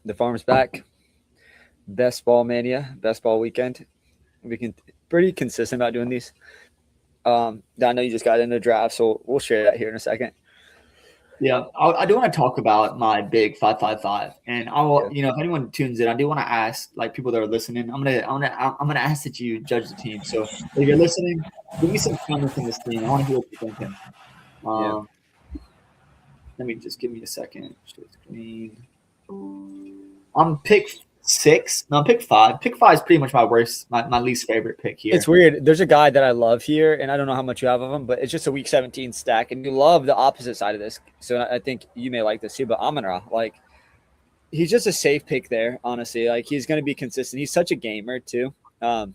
The farm's back. Best ball mania, best ball weekend. We can pretty consistent about doing these. I know you just got into the draft, so we'll share that here in a second. Yeah, I do want to talk about my big 555, and Yeah. if anyone tunes in, I do want to ask, like, people that are listening. I'm gonna ask that you judge the team. So if you're listening, give me some comments on this team. I want to hear what you're thinking. Yeah. Um, Let me just give me a second. Share screen. I'm pick 6. No, I'm pick 5. Pick 5 is pretty much my least favorite pick It's here. weird. There's a guy that I love here, and I don't know how much you have of him, but it's just a week 17 stack, and you love the opposite side of this. So I think you may like this too. But Amon-Ra, like, he's just a safe pick there. Honestly, like he's going to be consistent. He's such a gamer too. Um,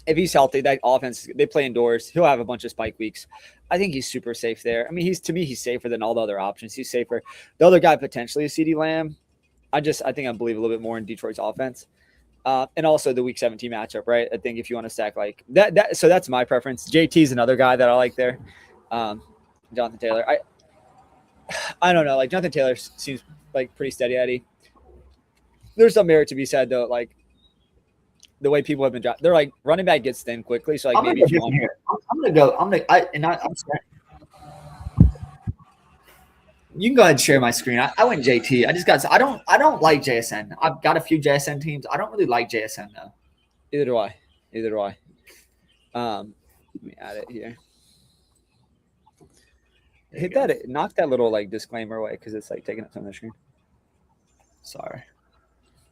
if he's healthy, that offense, they play indoors. He'll have a bunch of spike weeks. I think he's super safe there. I mean, he's safer than all the other options. He's safer. The other guy potentially is CeeDee Lamb. I think I believe a little bit more in Detroit's offense. And also the week 17 matchup, right? I think if you want to stack like that, so that's my preference. JT's another guy that I like there. Jonathan Taylor. I don't know. Like Jonathan Taylor seems like pretty steady Eddie. There's some merit to be said though. Like the way people have been drafted, they're like running back gets thin quickly. So like I'm gonna maybe go if you different want, here. I'm gonna go. I'm gonna. I'm sorry. You can go ahead and share my screen. I went JT. I don't like JSN. I've got a few JSN teams. I don't really like JSN though. either do I. Either do I. Let me add it here. Hit that. Knock that little like disclaimer away because it's like taking up some of the screen. Sorry.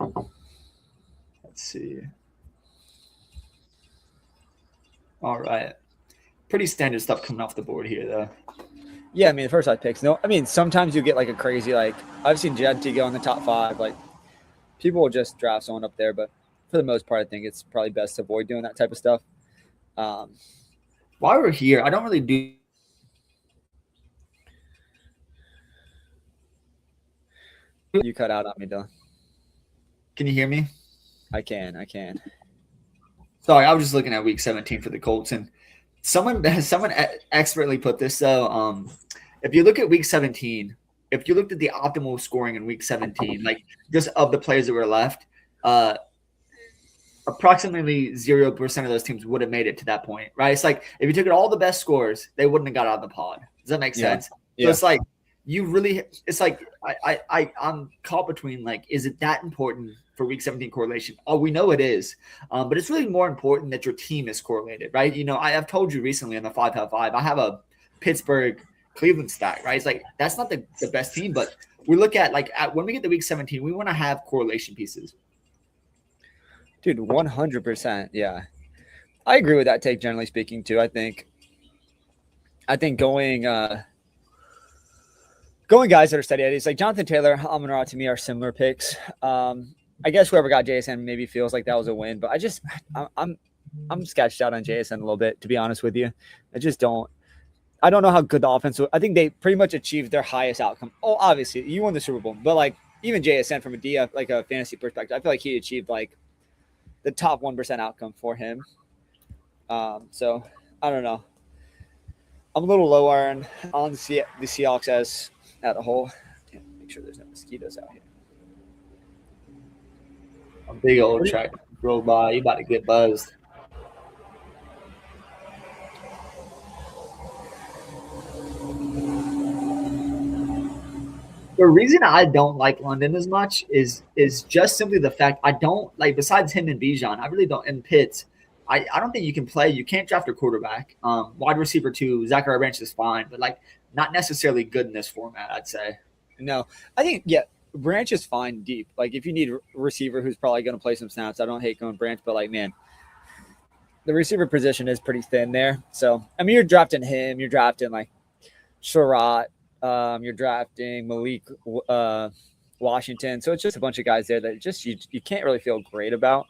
Let's see. All right. Pretty standard stuff coming off the board here, though. Yeah, I mean, the first 5 picks. No, I mean, sometimes you get like a crazy, like, I've seen Jenti go in the top 5. Like, people will just draft someone up there, but for the most part, I think it's probably best to avoid doing that type of stuff. While we're here, I don't really do. You cut out on me, Dylan. Can you hear me? I can. Sorry, I was just looking at week 17 for the Colts, and someone expertly put this though. If you look at week 17, if you looked at the optimal scoring in week 17, like just of the players that were left, approximately 0% of those teams would have made it to that point, right? It's like if you took all the best scores, they wouldn't have got out of the pod. Does that make sense? Yeah. So it's like it's like I'm caught between like, is it that important for week 17 correlation? Oh, we know it is, but it's really more important that your team is correlated, right? I've told you recently on the 5-5, I have a Pittsburgh Cleveland stack, right? It's like that's not the best team, but we look at like when we get to week 17, we want to have correlation pieces. Dude, 100%. Yeah, I agree with that take. Generally speaking, too, I think going guys that are steady Eddies like Jonathan Taylor, Amon-Ra to me are similar picks. I guess whoever got JSN maybe feels like that was a win, but I'm sketched out on JSN a little bit, to be honest with you. I don't know how good the offense was. I think they pretty much achieved their highest outcome. Oh, obviously, you won the Super Bowl, but like even JSN from a DF, like a fantasy perspective, I feel like he achieved like the top 1% outcome for him. So I don't know. I'm a little low on the Seahawks as a whole. Damn, make sure there's no mosquitoes out here. A big old track roll by. You about to get buzzed. The reason I don't like London as much is just simply the fact I don't like, besides him and Bijan, I really don't, and Pitts, I don't think you can play. You can't draft a quarterback. Wide receiver 2, Zachary Branch is fine, but like not necessarily good in this format, I'd say. No, I think, Branch is fine deep. Like if you need a receiver who's probably going to play some snaps, I don't hate going Branch, but like, man, the receiver position is pretty thin there. So, I mean, you're drafting him, you're drafting like Sherratt, you're drafting Malik Washington. So it's just a bunch of guys there that just you can't really feel great about.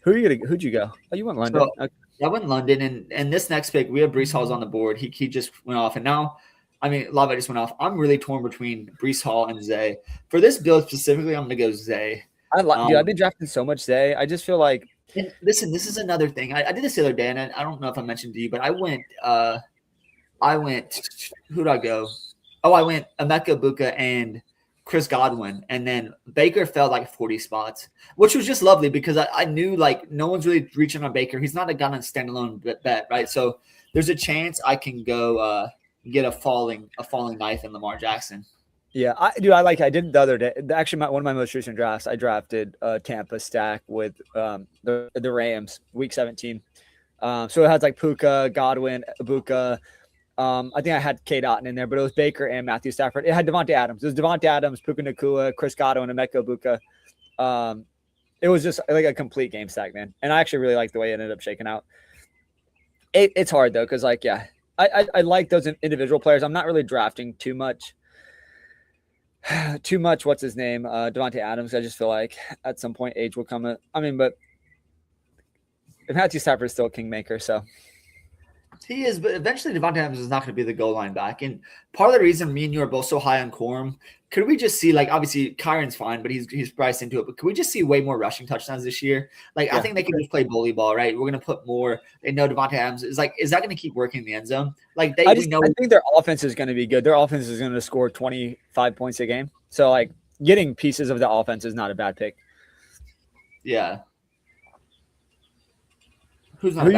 Who'd you go? Oh, you went London. So, okay. I went London, and this next pick, we have Breece Hall's on the board. He just went off, and now, I mean, Lava just went off. I'm really torn between Breece Hall and Zay. For this build specifically, I'm going to go Zay. Dude, I've been drafting so much Zay. I just feel like. And listen, this is another thing. I did this the other day, and I don't know if I mentioned to you, but I went. Who'd I go? Oh, I went Emeka Buka and Chris Godwin, and then Baker fell like 40 spots, which was just lovely because I knew like no one's really reaching on Baker. He's not a guy on standalone bet, right? So there's a chance I can go get a falling knife in Lamar Jackson. Yeah, I did the other day. Actually, one of my most recent drafts, I drafted Tampa stack with the Rams, week 17. So it has like Puka, Godwin, Ibuka. I think I had K. Dotton in there, but it was Baker and Matthew Stafford. It had Devontae Adams. It was Devontae Adams, Puka Nacua, Chris Godwin, and Emeka Ibuka. It was just like a complete game stack, man. And I actually really like the way it ended up shaking out. It's hard though, because like, yeah, I like those individual players. I'm not really drafting too much. What's his name? Devontae Adams. I just feel like at some point age will come. But Matthew Stafford is still a kingmaker, so he is. But eventually, Devontae Adams is not going to be the goal line back. And part of the reason me and you are both so high on Corum, could we just see like obviously Kyron's fine, but he's priced into it. But could we just see way more rushing touchdowns this year? Like I think they can just play bully ball, right? We're going to put more. And no, Devontae Adams is like, is that going to keep working in the end zone? Like I think their offense is going to be good. Their offense is going to score 25 points a game. So like getting pieces of the offense is not a bad pick. Yeah. Who are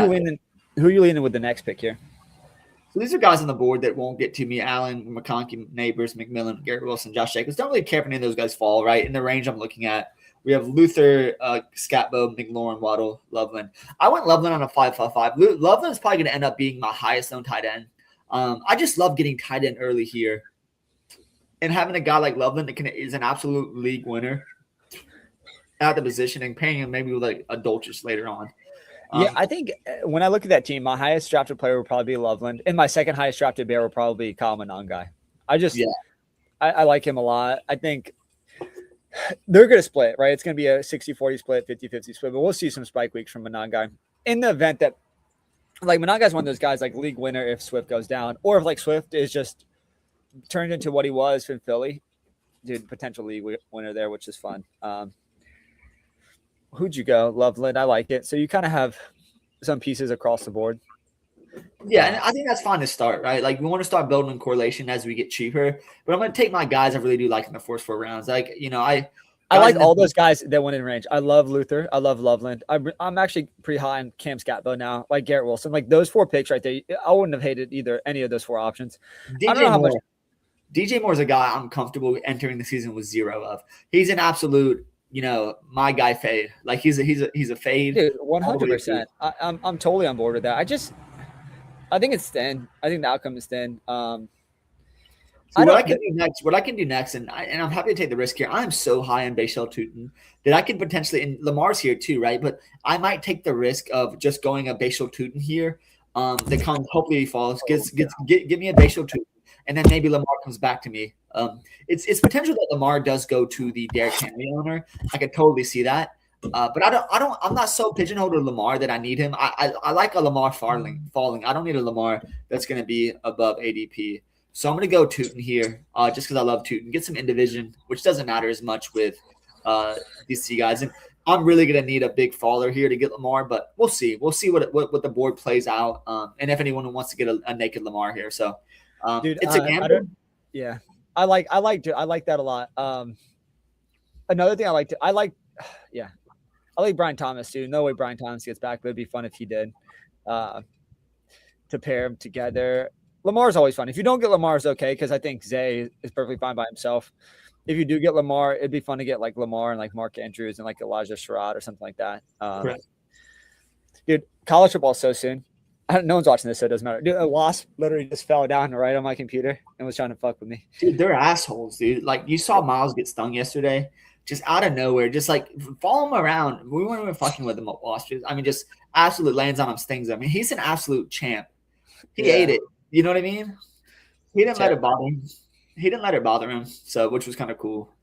you leaning with the next pick here? So these are guys on the board that won't get to me. Allen, McConkey, Neighbors, McMillan, Garrett Wilson, Josh Jacobs. Don't really care if any of those guys fall, right? In the range I'm looking at, we have Luther, Scatbo, McLaurin, Waddle, Loveland. I went Loveland on a 5.55. Loveland is probably going to end up being my highest owned tight end. I just love getting tight end early here. And having a guy like Loveland that is an absolute league winner at the position and paying him maybe with like a Dolchich later on. Yeah, I think when I look at that team, my highest drafted player will probably be Loveland, and my second highest drafted bear will probably be Kyle Monangai. I like him a lot. I think they're going to split, right? It's going to be a 60-40 split, 50-50 split, but we'll see some spike weeks from Monangai. In the event that, like, Monangai's one of those guys, like, league winner if Swift goes down, or if, like, Swift is just turned into what he was in Philly, dude, potential league winner there, which is fun. Who'd you go? Loveland. I like it. So you kind of have some pieces across the board. Yeah, and I think that's fine to start, right? Like we want to start building correlation as we get cheaper. But I'm going to take my guys I really do like in the first 4 rounds. Like, I like all those guys that went in range. I love Luther. I love Loveland. I'm actually pretty high on Cam Scatbo now, like Garrett Wilson. Like those 4 picks right there, I wouldn't have hated any of those 4 options. DJ Moore is a guy I'm comfortable entering the season with 0 of. He's an absolute my guy fade. Like he's a fade. Dude, 100%. I'm totally on board with that. I think it's thin. I think the outcome is thin. What I can do next, and I'm happy to take the risk here. I'm so high on Bashal Tutin that I can potentially, and Lamar's here too, right? But I might take the risk of just going a Bashal Tutin here. That comes, hopefully he falls. Give me a Bashal Tutin, and then maybe Lamar comes back to me. It's potential that Lamar does go to the Derrick Henry owner. I could totally see that. But I'm not so pigeonholed to Lamar that I need him. I like a Lamar falling. I don't need a Lamar that's going to be above ADP. So I'm going to go Tutin here just because I love Tutin. Get some in division, which doesn't matter as much with these 2 guys. And I'm really going to need a big faller here to get Lamar, but we'll see. We'll see what the board plays out, and if anyone wants to get a naked Lamar here. So dude, it's a gamble. Yeah. I like that a lot. Another thing I like Brian Thomas too. No way Brian Thomas gets back, but it'd be fun if he did. To pair them together. Lamar's always fun. If you don't get Lamar, it's okay because I think Zay is perfectly fine by himself. If you do get Lamar, it'd be fun to get like Lamar and like Mark Andrews and like Elijah Sherrod or something like that. Dude, college football so soon. No one's watching this, so it doesn't matter. Dude, a wasp literally just fell down right on my computer and was trying to fuck with me. Dude, they're assholes, dude. Like you saw Miles get stung yesterday, just out of nowhere. Just like follow him around. We weren't even fucking with him at wasps. I mean, just absolute lands on him, stings him. I mean, he's an absolute champ. He ate it. You know what I mean? He didn't let it bother him. So, which was kind of cool.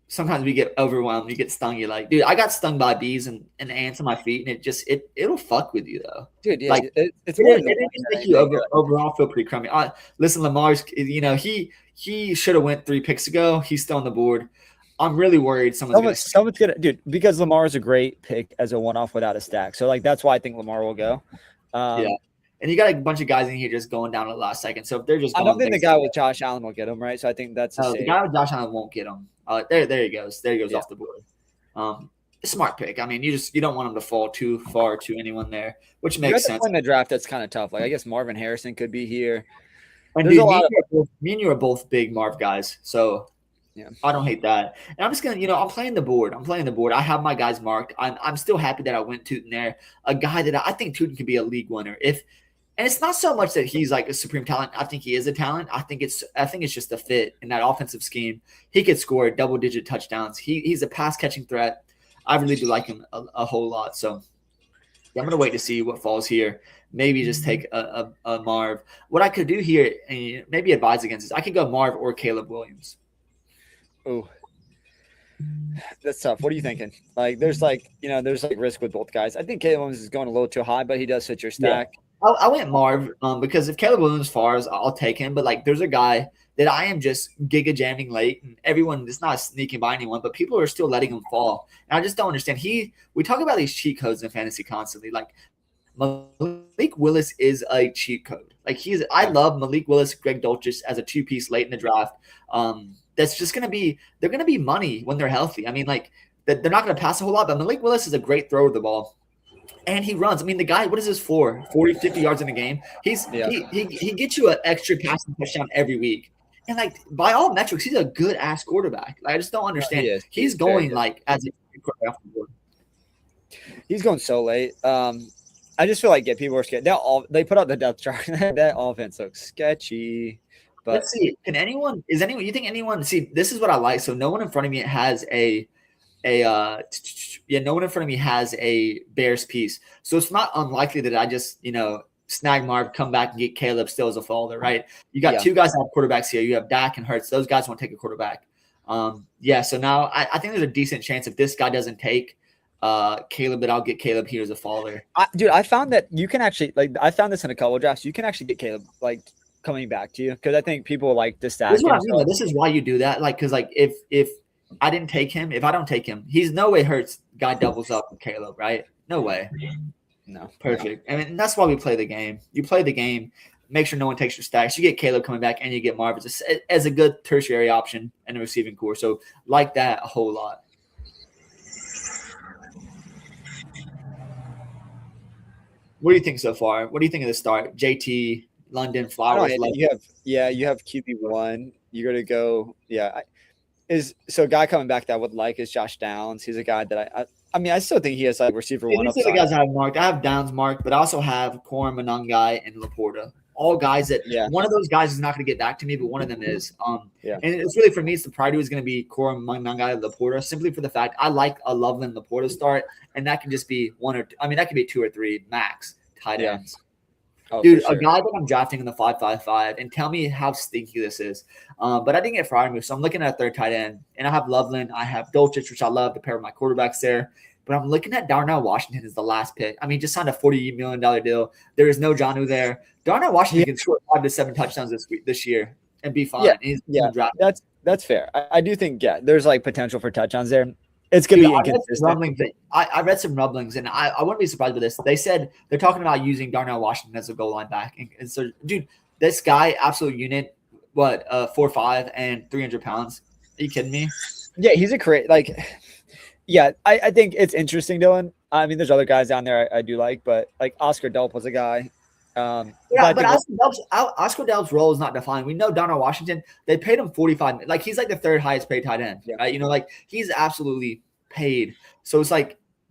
Sometimes we get overwhelmed. You get stung. You're like, dude, I got stung by bees and ants on my feet, and it'll fuck with you though. Dude, yeah, like it just make you overall feel pretty crummy. Listen, Lamar's, he should have went 3 picks ago. He's still on the board. I'm really worried someone's gonna, dude, because Lamar is a great pick as a one-off without a stack. So like that's why I think Lamar will go. Yeah. And you got a bunch of guys in here just going down to the last second. So if they're just I going, don't think the guy with Josh Allen will get him, right? So I think that's a the save. guy with Josh Allen won't get him. There he goes. There he goes Yeah. off the board. Smart pick. I mean, you don't want him to fall too far to anyone there, which makes sense. In the draft, that's kind of tough. Like I guess Marvin Harrison could be here. And dude, me and you are both big Marv guys, so yeah, I don't hate that. And I'm just gonna, I'm playing the board. I have my guys marked. I'm still happy that I went Tootin there, a guy that I think Tootin could be a league winner. And it's not so much that he's like a supreme talent. I think he is a talent. I think it's just a fit in that offensive scheme. He could score double-digit touchdowns. He's a pass-catching threat. I really do like him a whole lot. So yeah, I'm gonna wait to see what falls here. Maybe just take a Marv. What I could do here, and maybe advise against, is I could go Marv or Caleb Williams. Oh, that's tough. What are you thinking? Like, there's risk with both guys. I think Caleb Williams is going a little too high, but he does fit your stack. Yeah. I went Marv because if Caleb Williams falls, I'll take him. But like, there's a guy that I am just giga jamming late, and everyone is not sneaking by anyone, but people are still letting him fall. And I just don't understand. We talk about these cheat codes in fantasy constantly. Like Malik Willis is a cheat code. Like I love Malik Willis, Greg Dulcich as a 2-piece late in the draft. That's just they're going to be money when they're healthy. I mean, like they're not going to pass a whole lot, but Malik Willis is a great thrower of the ball. And he runs. I mean, the guy, what is his floor? 40, 50 yards in a game. He gets you an extra passing touchdown every week. And like by all metrics, he's a good ass quarterback. Like, I just don't understand. He's going like as a quarterback off the board. He's going so late. I just feel like people are scared. They put out the depth chart. That offense looks sketchy. But let's see. You think anyone see, this is what I like. So no one in front of me has no one in front of me has a Bears piece. So it's not unlikely that I just, snag Marv, come back and get Caleb still as a folder, right? You got two guys that have quarterbacks here. You have Dak and Hurts. Those guys want to take a quarterback. So now I think there's a decent chance if this guy doesn't take Caleb, that I'll get Caleb here as a folder. Dude, I found that you can actually, I found this in a couple of drafts. You can actually get Caleb, coming back to you, because I think people like to stack. This is what I mean. This is why you do that. Because if I didn't take him, if I don't take him, he's no way Hurts guy doubles up with Caleb, right? No way. No. Perfect. I mean, that's why we play the game. You play the game, make sure no one takes your stacks. You get Caleb coming back, and you get Marv as a good tertiary option in the receiving core. So like that a whole lot. What do you think so far? What do you think of the start? JT, London, Flowers. You have QB1. You're gonna go. A guy coming back that I would like is Josh Downs. He's a guy that I still think he has receiver one upside. These are the guys I have marked. I have Downs marked, but I also have Corum, Monangai, and Laporta. All guys that one of those guys is not going to get back to me, but one of them is. And it's really, for me, it's the priority is going to be Corum, Monangai, Laporta, simply for the fact I like a Loveland Laporta start, and that can just be that could be 2 or 3 max tight ends. Oh, dude, sure. A guy that I'm drafting in the 5-5-5, and tell me how stinky this is. But I didn't get Freiermuth, so I'm looking at a third tight end, and I have Loveland, I have Dulcich, which I love to pair with my quarterbacks there. But I'm looking at Darnell Washington as the last pick. I mean, just signed a $40 million deal. There is no Jonnu there. Darnell Washington can score 5 to 7 touchdowns this year and be fine. That's fair. I do think there's potential for touchdowns there. It's going to be inconsistent. I read some rumblings, and I wouldn't be surprised with this. They said they're talking about using Darnell Washington as a goal line back. And so, dude, this guy, absolute unit, 4'5" and 300 pounds. Are you kidding me? Yeah, he's a great, I think it's interesting, Dylan. I mean, there's other guys down there I do like, but Oscar Delp was a guy. But Oscar Delp's role is not defined. We know Darnell Washington, they paid him $45. He's the third highest paid tight end. Yeah. Right? He's absolutely paid. So it's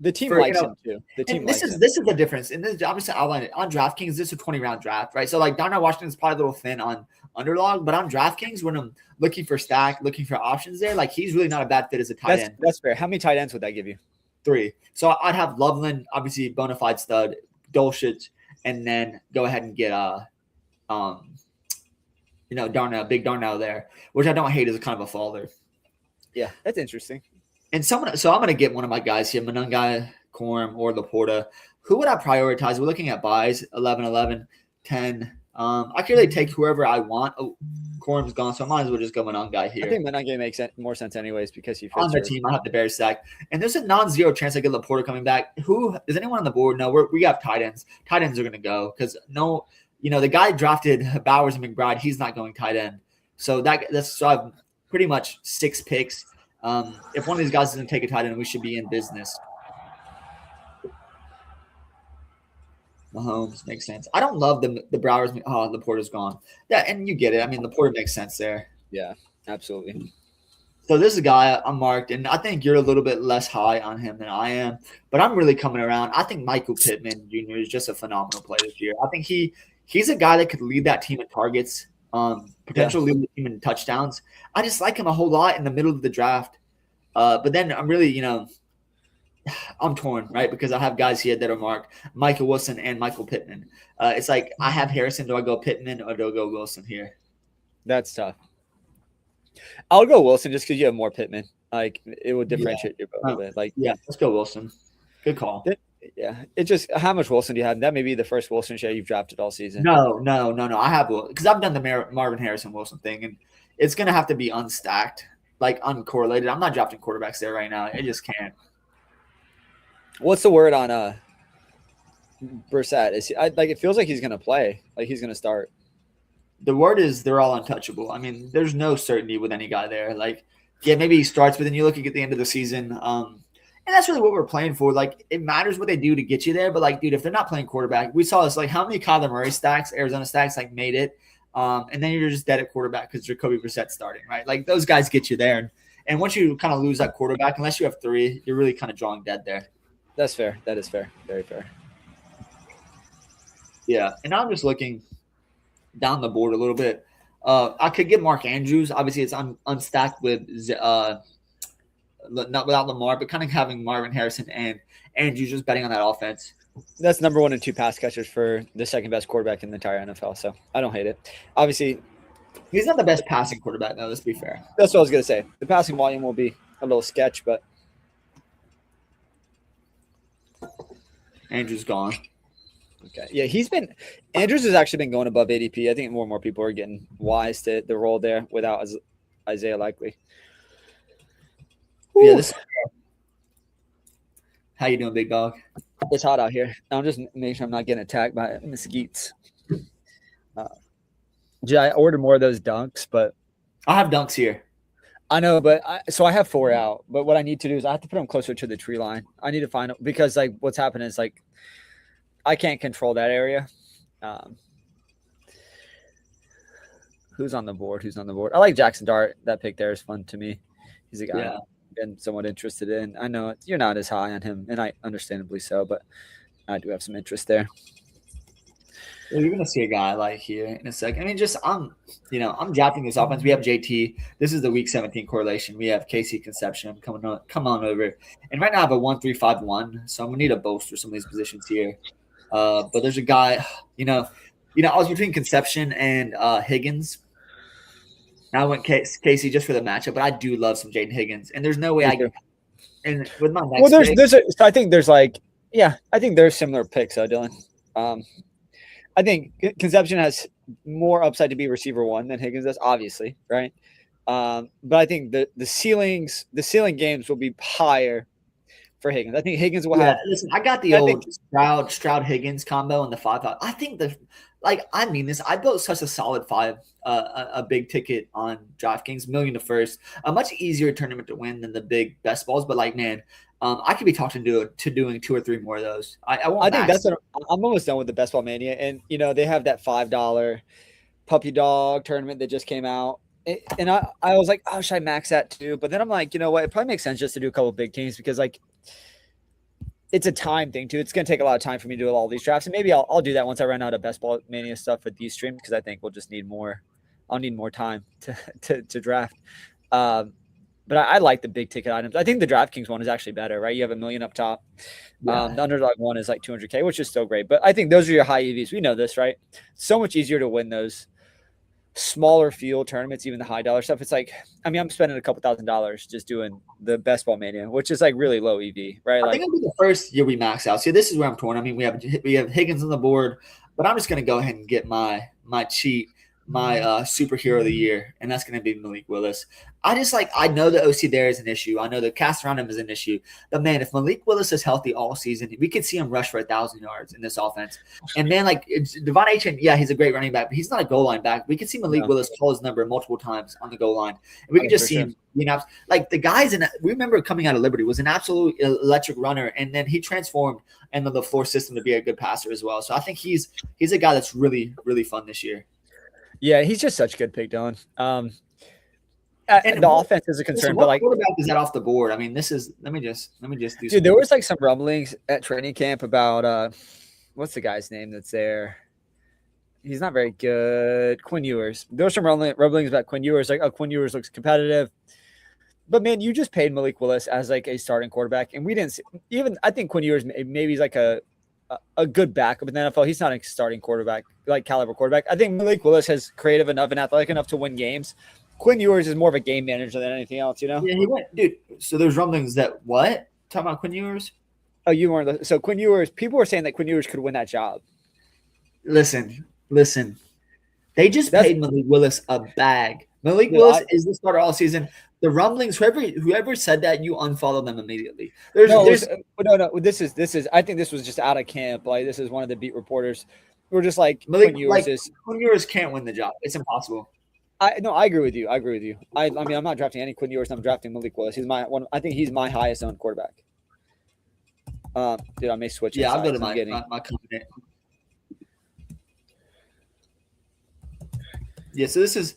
the team likes him too. This is the difference. And this, I'm just outlining it. On DraftKings, this is a 20-round draft, right? So Darnell Washington is probably a little thin on Underdog, but on DraftKings, when I'm looking for looking for options there, he's really not a bad fit as a tight end. That's fair. How many tight ends would that give you? 3. So I'd have Loveland, obviously bona fide stud, Dulcich, and then go ahead and get big Darnell there, which I don't hate as a kind of a folder. Yeah, that's interesting. And so I'm going to get one of my guys here, Monangai, Corum, or Laporta. Who would I prioritize? We're looking at buys, 11, 10, I can really take whoever I want. Oh, Quorum's gone, so I might as well just go Manon guy here. I think Manon game makes more sense anyways because he fits on the team. I have the Bears stack, and there's a non-zero chance I get Laporta coming back. Who is anyone on the board? No, we have tight ends. Tight ends are going to go because the guy drafted Bowers and McBride. He's not going tight end, so so I have pretty much 6 picks. If one of these guys doesn't take a tight end, we should be in business. Mahomes makes sense. I don't love the Bowers. Oh, Laporta's gone. Yeah, and you get it. I mean, Laporta makes sense there. Yeah, absolutely. So this is a guy I'm marked, and I think you're a little bit less high on him than I am, but I'm really coming around. I think Michael Pittman Jr. is just a phenomenal player this year. I think he's a guy that could lead that team in targets, potentially lead the team in touchdowns. I just like him a whole lot in the middle of the draft. But then I'm really, I'm torn, right? Because I have guys here that are marked Michael Wilson and Michael Pittman. It's like I have Harrison. Do I go Pittman or do I go Wilson here? That's tough. I'll go Wilson just because you have more Pittman. Like it would differentiate you a bit. Like let's go Wilson. Good call. It just how much Wilson do you have? That may be the first Wilson share you've drafted all season. No. I have because I've done the Marvin Harrison Wilson thing, and it's gonna have to be unstacked, like uncorrelated. I'm not drafting quarterbacks there right now. I just can't. What's the word on Brissett? It feels like he's gonna play, like he's gonna start. The word is they're all untouchable. I mean, there's no certainty with any guy there. Like, yeah, maybe he starts, but then you look at the end of the season, and that's really what we're playing for. Like, it matters what they do to get you there, but like, dude, if they're not playing quarterback, we saw this. Like, how many Kyler Murray stacks, Arizona stacks, like made it, and then you're just dead at quarterback because Jacoby Brissett's starting, right? Like, those guys get you there, and once you kind of lose that quarterback, unless you have 3, you're really kind of drawing dead there. That's fair. That is fair. Very fair. Yeah, and I'm just looking down the board a little bit. I could get Mark Andrews. Obviously, it's unstacked with not without Lamar, but kind of having Marvin Harrison and Andrews just betting on that offense. That's number 1 and 2 pass catchers for the second best quarterback in the entire NFL. So I don't hate it. Obviously, he's not the best passing quarterback, though. Let's be fair. That's what I was gonna say. The passing volume will be a little sketch, but Andrews gone. Okay. Yeah, Andrews has actually been going above ADP. I think more and more people are getting wise to the role there without Isaiah Likely. Yeah. How you doing, big dog? It's hot out here. I'm just making sure I'm not getting attacked by mosquitoes. I ordered more of those dunks, but I have dunks here. I know, but I have 4 out. But what I need to do is I have to put them closer to the tree line. I need to find them because like what's happening is like I can't control that area. Who's on the board? I like Jackson Dart. That pick there is fun to me. He's a guy I've been somewhat interested in. I know you're not as high on him, and I understandably so, but I do have some interest there. Well, you're gonna see a guy like here in a second. I mean, I'm drafting this offense. We have JT. This is the Week 17 correlation. We have Casey Conception come on over, and right now I have a 1-3-5-1. So I'm gonna need to bolster some of these positions here. But there's a guy, I was between Conception and Higgins. Now I went Casey just for the matchup, but I do love some Jaden Higgins, and there's no way I can. And with my next, I think there's similar picks, Dylan. I think Conception has more upside to be receiver 1 than Higgins does, obviously, right? But I think the ceiling games will be higher for Higgins. I think Higgins will have. Listen, I got the old Stroud Higgins combo in the 5. I think I mean this. I built such a solid 5, a big ticket on DraftKings, $1 million to first, a much easier tournament to win than the big best balls. But like, man, I could be talking to doing 2 or 3 more of those. I think that's I'm almost done with the best ball mania, and they have that $5 puppy dog tournament that just came out. And I was like, oh, should I max that too? But then I'm like, you know what? It probably makes sense just to do a couple of big teams because like it's a time thing too. It's going to take a lot of time for me to do all these drafts. And maybe I'll do that once I run out of best ball mania stuff with these streams because I think we'll just need more. I'll need more time to draft. But I like the big ticket items. I think the DraftKings one is actually better, right? You have $1 million up top. Yeah. The Underdog one is like $200K, which is still great. But I think those are your high EVs. We know this, right? So much easier to win those smaller field tournaments, even the high dollar stuff. It's like, I mean, I'm spending a couple $1,000s just doing the best ball mania, which is like really low EV, right? I think it'll be the first year we max out. See, this is where I'm torn. I mean, we have Higgins on the board. But I'm just going to go ahead and get my superhero of the year, and that's going to be Malik Willis. I know the OC there is an issue. I know the cast around him is an issue. But man, if Malik Willis is healthy all season, we could see him rush for 1,000 yards in this offense. And man, like Devon Achane, yeah, he's a great running back, but he's not a goal line back. We could see Malik Willis call his number multiple times on the goal line, and we could just see him. Like the guys we remember coming out of Liberty was an absolute electric runner, and then he transformed into the floor system to be a good passer as well. So I think he's a guy that's really, really fun this year. Yeah, he's just such a good pick, Dylan. And the offense is a concern, but like quarterback is that off the board? I mean, this is let me just do. Dude, there was like some rumblings at training camp about what's the guy's name that's there? He's not very good. Quinn Ewers. There were some rumblings about Quinn Ewers. Like, oh, Quinn Ewers looks competitive. But man, you just paid Malik Willis as like a starting quarterback, and we didn't see, even. I think Quinn Ewers maybe he's like a good backup in the NFL. He's not a starting quarterback, like caliber quarterback. I think Malik Willis is creative enough and athletic enough to win games. Quinn Ewers is more of a game manager than anything else, you know? Yeah, he went, dude. So there's rumblings that what? Talking about Quinn Ewers? Oh, you weren't. So Quinn Ewers, people were saying that Quinn Ewers could win that job. Listen. They just paid Malik Willis a bag. Malik Willis is the starter all season. The rumblings, whoever said that, you unfollow them immediately. No. This is. I think this was just out of camp. Like this is one of the beat reporters. We're just like Quinn Ewers can't win the job. It's impossible. I agree with you. I mean, I'm not drafting any Quinn Ewers. I'm drafting Malik Willis. He's my one. I think he's my highest owned quarterback. Dude, I may switch. Yeah, I'll go to my confident. Yeah, so this is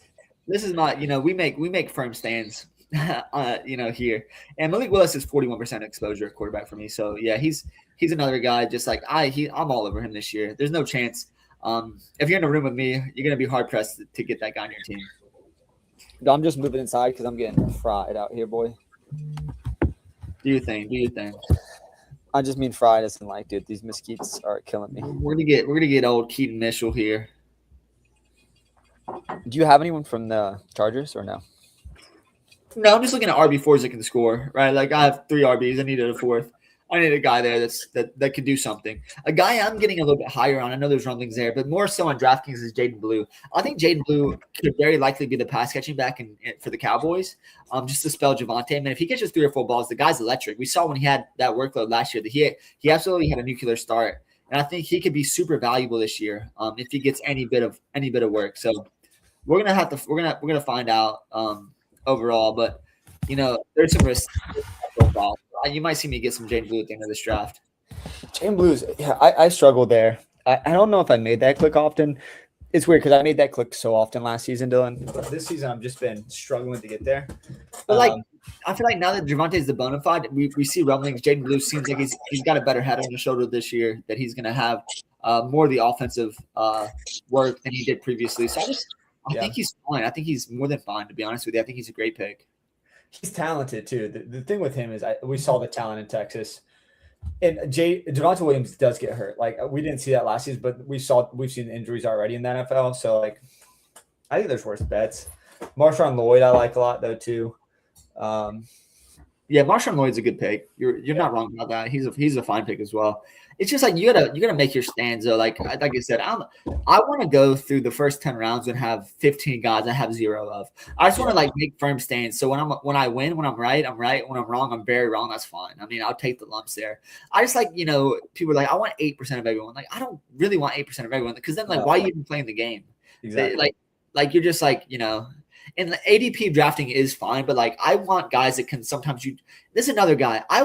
my, we make firm stands, here. And Malik Willis is 41% exposure quarterback for me. So yeah, he's another guy just like I'm all over him this year. There's no chance. If you're in a room with me, you're gonna be hard pressed to get that guy on your team. No, I'm just moving inside because I'm getting fried out here, boy. Do your thing. I just mean fried as in like, dude, these mosquitoes are killing me. We're gonna get old Keaton Mitchell here. Do you have anyone from the Chargers or no? No, I'm just looking at RB4s that can score, right? Like I have 3 RBs. I needed a 4th. I need a guy there that can do something. A guy I'm getting a little bit higher on. I know there's rumblings there, but more so on DraftKings is Jaden Blue. I think Jaden Blue could very likely be the pass catching back for the Cowboys. Just to spell Javonte. Man, if he catches 3 or 4 balls, the guy's electric. We saw when he had that workload last year that he absolutely had a nuclear start, and I think he could be super valuable this year if he gets any bit of work. So we're gonna find out overall, but there's some risk. You might see me get some Jaden Blue at the end of this draft. Jaden Blue's, yeah, I struggle there. I don't know if I made that click often. It's weird because I made that click so often last season, Dylan. But this season, I've just been struggling to get there. But I feel like now that Javonte is the bona fide, we see rumblings. Jaden Blue seems like he's got a better head on his shoulder this year. That he's going to have more of the offensive work than he did previously. So I think he's fine. I think he's more than fine, to be honest with you. I think he's a great pick. He's talented too. The thing with him is we saw the talent in Texas, and Devonta Williams does get hurt. Like we didn't see that last season, but we've seen injuries already in the NFL. So like, I think there's worse bets. Marshawn Lloyd I like a lot though too. Yeah, Marshawn Lloyd's a good pick. You're not wrong about that. He's a fine pick as well. It's just like you gotta make your stands though. Like I said, I want to go through the first 10 rounds and have 15 guys I have 0 of. I just want to like make firm stands. So when I win, when I'm right, I'm right. When I'm wrong, I'm very wrong. That's fine. I mean, I'll take the lumps there. I just like people are like, I want 8% of everyone. Like I don't really want 8% of everyone because then like why are you even playing the game? Exactly. Like you're just like And the ADP drafting is fine, but like I want guys that can sometimes this is another guy. I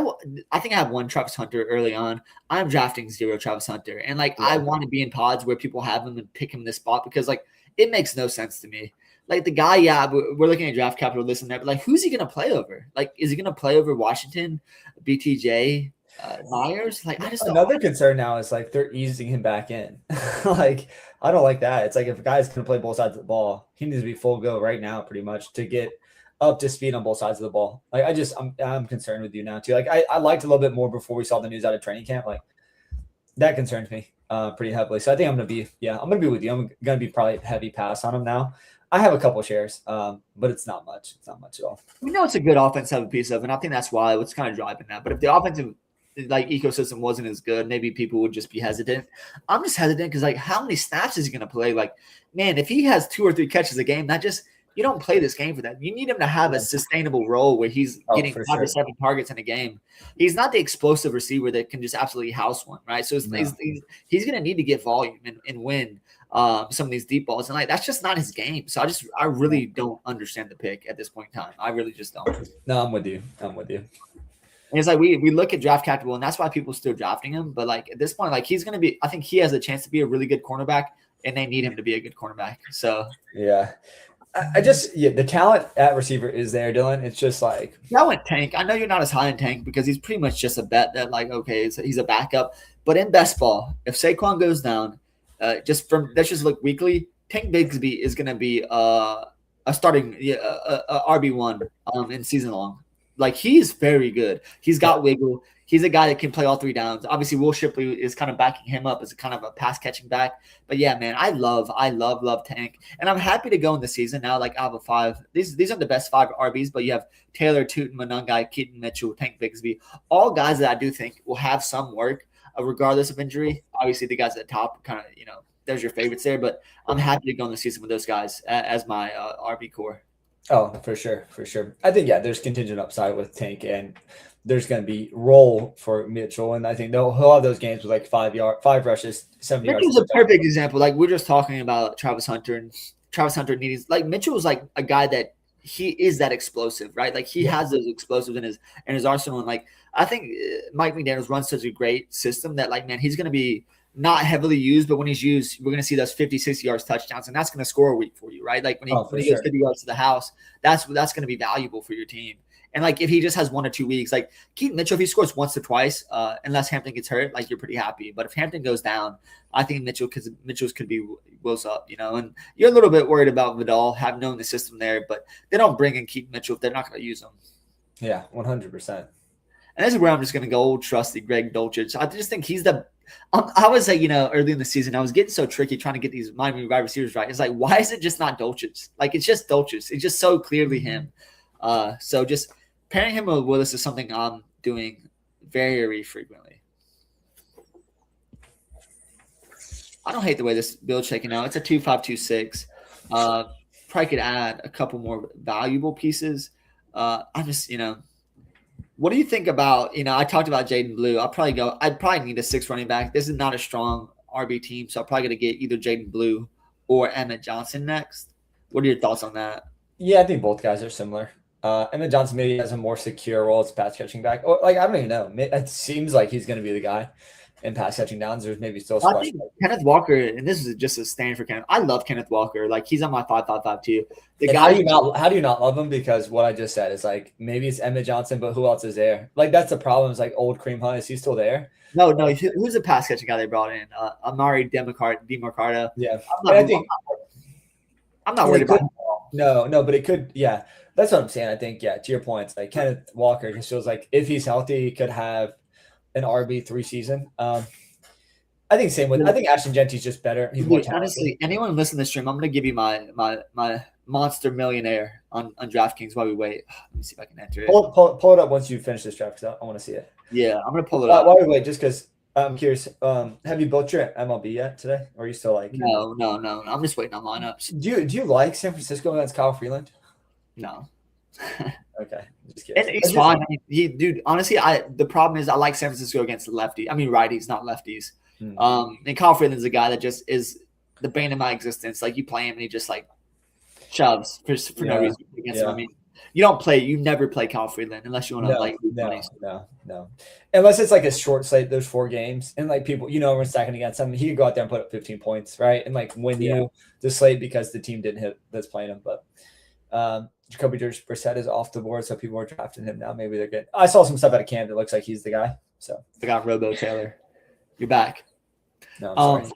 think I have 1 Travis Hunter early on. I'm drafting 0 Travis Hunter. And like I want to be in pods where people have him and pick him in this spot because like it makes no sense to me. Like the guy, we're looking at draft capital, this and that, but like who's he gonna play over? Like, is he gonna play over Washington, BTJ, Myers? Like I just another concern now is like they're easing him back in. Like I don't like that. It's like if a guy's gonna play both sides of the ball, he needs to be full go right now, pretty much, to get up to speed on both sides of the ball. Like I'm concerned with you now too. Like I liked a little bit more before we saw the news out of training camp. Like that concerns me pretty heavily. So I think I'm gonna be with you. I'm gonna be probably heavy pass on him now. I have a couple shares, but it's not much. It's not much at all. We know it's a good offense to have a piece of, and I think that's why what's kind of driving that. But if the offensive like ecosystem wasn't as good, maybe people would just be hesitant. I'm just hesitant because like how many snaps is he gonna play? Like, man, if he has 2 or 3 catches a game, that just you don't play this game for that. You need him to have a sustainable role where he's getting for 5 to sure. 7 targets in a game. He's not the explosive receiver that can just absolutely house one, right? So he's going to need to get volume and win some of these deep balls. And like that's just not his game. So I really don't understand the pick at this point in time. I really just don't. No, I'm with you. And it's like we look at draft capital, and that's why people still drafting him. But like at this point, like he's going to be. I think he has a chance to be a really good cornerback, and they need him to be a good cornerback. So yeah. The talent at receiver is there, Dylan. It's just like I went Tank. I know you're not as high in Tank because he's pretty much just a bet that like okay, he's a backup. But in best ball, if Saquon goes down, let's just look weekly. Tank Bigsby is going to be a starting RB1 in season long. Like he's very good. He's got wiggle. He's a guy that can play all 3 downs. Obviously, Will Shipley is kind of backing him up as a kind of a pass catching back. But yeah, man, I love Tank, and I'm happy to go in the season now. Like I have a 5. These aren't the best 5 RBs, but you have Taylor, Tootin, Monungai, Keaton Mitchell, Tank Bigsby, all guys that I do think will have some work regardless of injury. Obviously, the guys at the top kind of there's your favorites there, but I'm happy to go in the season with those guys as my RB core. Oh, for sure. I think there's contingent upside with Tank, and there's going to be role for Mitchell, and I think he'll have those games with like 5 rushes, 70 yards. Mitchell's a perfect example. Like we're just talking about Travis Hunter, and Travis Hunter needs like Mitchell's like a guy that he is that explosive, right? Like he has those explosives in his arsenal, and like I think Mike McDaniels runs such a great system that like man, he's going to be not heavily used, but when he's used, we're going to see those 50, 60 yards touchdowns, and that's going to score a week for you, right? Like when he goes 50 yards to the house, that's going to be valuable for your team. And like if he just has 1 or 2 weeks, like Keaton Mitchell, if he scores once or twice, unless Hampton gets hurt, like you're pretty happy. But if Hampton goes down, I think Mitchell's could be wills up, and you're a little bit worried about Vidal, have known the system there, but they don't bring in Keaton Mitchell if they're not going to use him. Yeah, 100%. And this is where I'm just going to go old trusty Greg Dulcich. I just think he's the I was like, early in the season, I was getting so tricky trying to get these Miami wide receivers right. It's like, why is it just not Dulcich? Like, it's just Dulcich. It's just so clearly him. So just pairing him with Willis is something I'm doing very frequently. I don't hate the way this build's shaking out. It's a 2.526. Probably could add a couple more valuable pieces. I'm just, what do you think about, I talked about Jaden Blue. I'd probably need a 6 running back. This is not a strong RB team, so I'm probably going to get either Jaden Blue or Emmett Johnson next. What are your thoughts on that? Yeah, I think both guys are similar. Emmett Johnson maybe has a more secure role as pass catching back. Or like I don't even know. It seems like he's going to be the guy in pass catching downs. There's maybe still I think Kenneth Walker, and this is just a stand for Kenneth. I love Kenneth Walker. Like he's on my 5.55 too. How do you not love him? Because what I just said is like maybe it's Emmett Johnson, but who else is there? Like that's the problem. Is like old Cream Hunt. Is he still there? No. Who's the pass catching guy they brought in? Amari DeMarcado. Yeah, I'm not worried about him. No, but it could. Yeah, that's what I'm saying. I think to your point, it's like Kenneth Walker just feels like if he's healthy, he could have an RB3 season. I think I think Ashton Genty's just better. He's more talented. Honestly, anyone listening to this stream, I'm going to give you my monster millionaire on DraftKings while we wait. Let me see if I can enter it. Pull it up once you finish this draft because I want to see it. Yeah, I'm going to pull it up. While we wait, just because I'm curious. Have you built your MLB yet today? Or are you still like? No. I'm just waiting on lineups. Do you like San Francisco against Kyle Freeland? No. Okay. Just kidding. It's fine. Dude, honestly, the problem is I like San Francisco against righties, not lefties. And Kyle Freeland's a guy that just is the bane of my existence. Like you play him and he just like shoves for no reason against him. I mean, you never play Kyle Freeland unless you want to No. Unless it's like a short slate, there's 4 games, and like people, we're stacking against him. He could go out there and put up 15 points, right? And like win you the slate because the team didn't hit that's playing him. But Jacoby Brissett is off the board, so people are drafting him now. Maybe they're good. I saw some stuff out of camp that looks like he's the guy. So I got Robo Taylor. You're back. No, I'm sorry.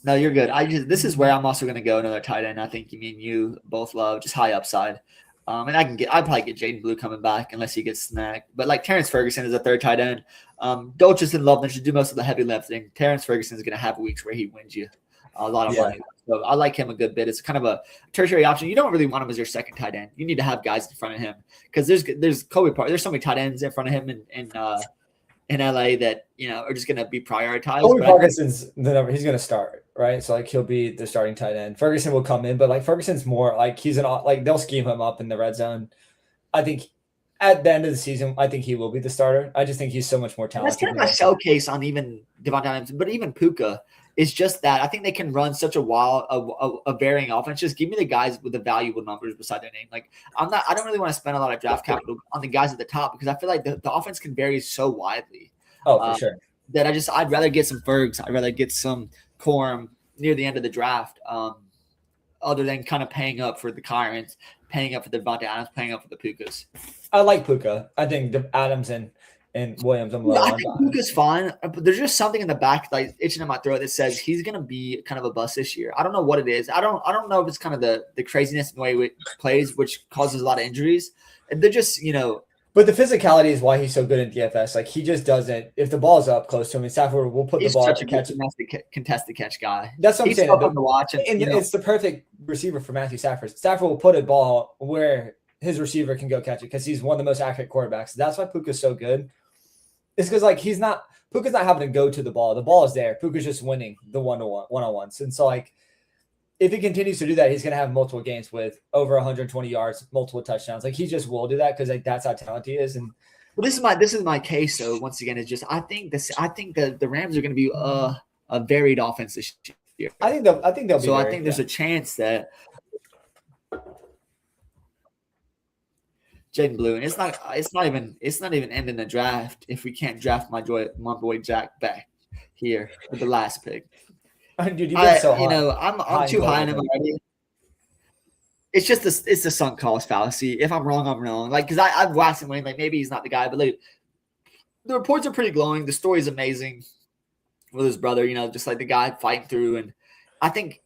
No, you're good. This is where I'm also going to go another tight end. I think me and you both love just high upside. And I'd probably get Jaden Blue coming back unless he gets snagged. But like Terrence Ferguson is a third tight end. Dolchis and Loveland should do most of the heavy lifting. Terrence Ferguson is going to have weeks where he wins you a lot of money. So I like him a good bit. It's kind of a tertiary option. You don't really want him as your second tight end. You need to have guys in front of him because there's Kobe Park. There's so many tight ends in front of him in LA that are just going to be prioritized. Colby Ferguson's the number. He's going to start, right? So like he'll be the starting tight end. Ferguson will come in, but like Ferguson's more like they'll scheme him up in the red zone. I think at the end of the season, I think he will be the starter. I just think he's so much more talented. That's kind of my showcase on even Devontae Adams, but even Puka is just that. I think they can run such a varying offense. Just give me the guys with the valuable numbers beside their name. Like I don't really want to spend a lot of draft capital on the guys at the top because I feel like the offense can vary so widely. Oh, for sure. That I'd rather get some Fergs. I'd rather get some Corum near the end of the draft. Other than kind of paying up for the Kyrans, paying up for the Devontae Adams, paying up for the Pukas. I like Puka. I think the Adams and Williams. I think Puka's fine, but there's just something in the back like itching in my throat that says he's gonna be kind of a bust this year. I don't know what it is. I don't know if it's kind of the craziness in the way he plays, which causes a lot of injuries. And they're just But the physicality is why he's so good in DFS. Like he just doesn't. If the ball's up close to him, Stafford will put the ball up to catch him. Contested catch guy. That's what I'm saying. On the watch, and it's the perfect receiver for Matthew Stafford. Stafford will put a ball where his receiver can go catch it because he's one of the most accurate quarterbacks. That's why Puka's so good. It's because like Puka's not having to go to the ball. The ball is there. Puka's just winning the one-on-ones. And so like if he continues to do that, he's going to have multiple games with over 120 yards, multiple touchdowns. Like he just will do that because like that's how talented he is. And well, this is my case. So once again, it's just I think the Rams are going to be a varied offense this year. I think they'll be. So I think there's a chance that Jaden Blue, and it's not even ending the draft if we can't draft my boy Jack Beck here with the last pick. Dude, you've been so high. I'm too high on him already. It's just it's the sunk cost fallacy. If I'm wrong, I'm wrong. Like because I've waxed him like maybe he's not the guy, but like the reports are pretty glowing. The story's amazing with his brother. Just like the guy fighting through, and I think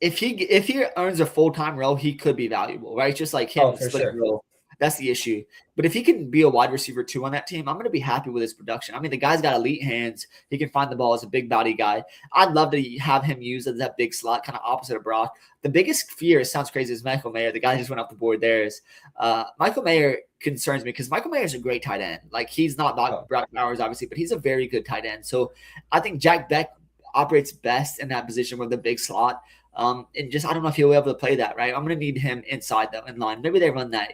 if he earns a full-time role, he could be valuable, right? Just like him splitting role. That's the issue. But if he can be a wide receiver 2 on that team, I'm going to be happy with his production. I mean, the guy's got elite hands. He can find the ball as a big body guy. I'd love to have him used as that big slot, kind of opposite of Brock. The biggest fear, it sounds crazy, is Michael Mayer. The guy just went off the board there is Michael Mayer concerns me because Michael Mayer is a great tight end. Like he's not Brock Bowers, obviously, but he's a very good tight end. So I think Jack Beck operates best in that position with the big slot. And just I don't know if he'll be able to play that, right? I'm going to need him inside though, in line. Maybe they run that,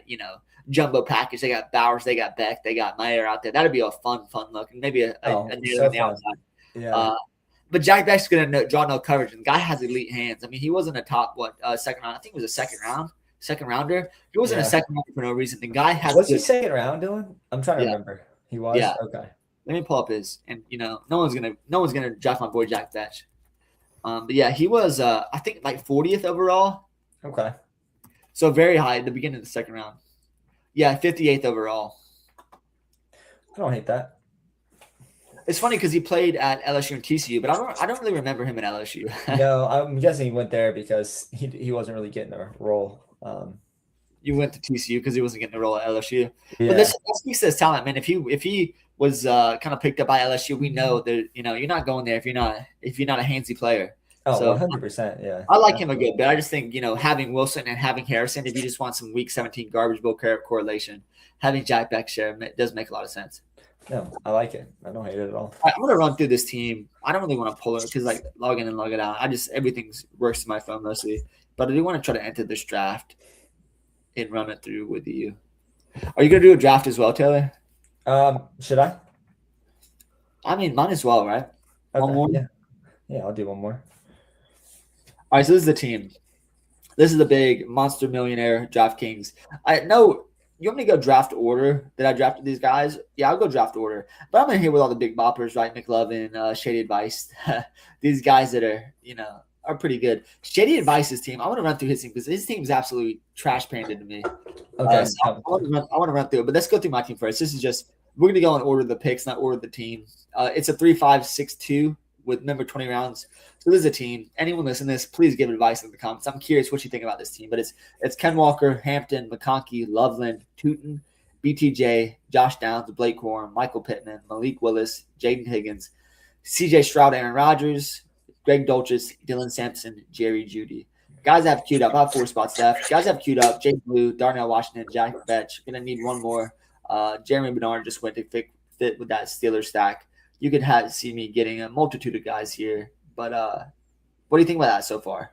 jumbo package. They got Bowers, they got Beck, they got Mayer out there. That'd be a fun look, and maybe a nail on the outside. Yeah. But Jack Beck's gonna draw no coverage, and the guy has elite hands. I mean, he wasn't a top second round. I think it was a second rounder. He wasn't a second rounder for no reason. The guy has. Was he second round, Dylan? I'm trying to remember. He was. Yeah. Okay. Let me pull up his, and no one's gonna draft my boy Jack Beck. But yeah, he was I think like 40th overall. Okay. So very high at the beginning of the second round. Yeah, 58th overall. I don't hate that. It's funny because he played at LSU and TCU, but I don't really remember him at LSU. No, I'm guessing he went there because he wasn't really getting a role. You went to TCU because he wasn't getting a role at LSU. Yeah. But that speaks to his talent, man. If he was kind of picked up by LSU, we know that you're not going there if you're not a handsy player. Oh, so 100%, yeah. I like him a good bit. I just think, having Wilson and having Harrison, if you just want some week 17 garbage bowl correlation, having Jack Beck share does make a lot of sense. No, I like it. I don't hate it at all. I'm going to run through this team. I don't really want to pull it because like log in and log it out. Everything works to my phone mostly. But I do want to try to enter this draft and run it through with you. Are you going to do a draft as well, Taylor? Should I? I mean, might as well, right? Okay, one more? Yeah, I'll do one more. All right, so this is the team. This is the big monster millionaire DraftKings. I know you want me to go draft order that I drafted these guys? Yeah, I'll go draft order. But I'm in here with all the big boppers, right? McLovin, Shady Advice. These guys that are pretty good. Shady Advice's team, I want to run through his team because his team is absolutely trash panded to me. Okay. So I want to run through it, but let's go through my team first. This is just we're going to go in order of the picks, not order of the team. It's a 3-5-6-2 with number 20 rounds. So this is a team. Anyone listening to this, please give advice in the comments. I'm curious what you think about this team. But it's Ken Walker, Hampton, McConkey, Loveland, Tootin, BTJ, Josh Downs, Blake Corum, Michael Pittman, Malik Willis, Jaden Higgins, CJ Stroud, Aaron Rodgers, Greg Dulcich, Dylan Sampson, Jerry Jeudy. Guys have queued up. I have 4 spots left. Guys have queued up. Jake Blue, Darnell Washington, Jack Betch. Going to need one more. Jeremy Bernard just went to fit with that Steelers stack. You could see me getting a multitude of guys here. But what do you think about that so far?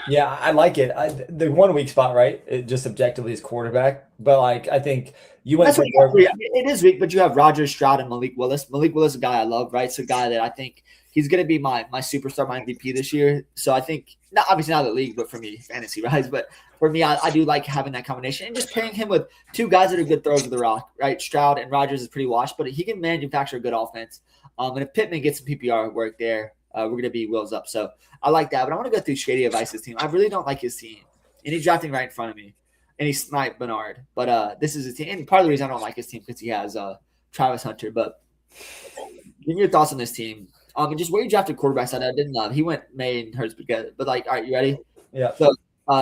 Yeah, I like it. The 1 weak spot, right? It just objectively is quarterback, but like I think you went That's for what you got three. I mean, it is weak, but you have Rodgers, Stroud, and Malik Willis. Malik Willis is a guy I love, right? It's a guy that I think he's going to be my superstar, my MVP this year. So I think, not obviously not the league, but for me, fantasy, right? But for me, I do like having that combination and just pairing him with two guys that are good throwers of the rock, right? Stroud and Rodgers is pretty washed, but he can manufacture a good offense. And if Pittman gets some PPR work there, we're going to be wheels up. So I like that. But I want to go through Shady Advice's team. I really don't like his team. And he's drafting right in front of me. And he sniped Bernard. But this is his team. And part of the reason I don't like his team because he has Travis Hunter. But give me your thoughts on this team. And just where you drafted quarterbacks I didn't love. He went May and Hurts together. But, like, all right, you ready? Yeah. So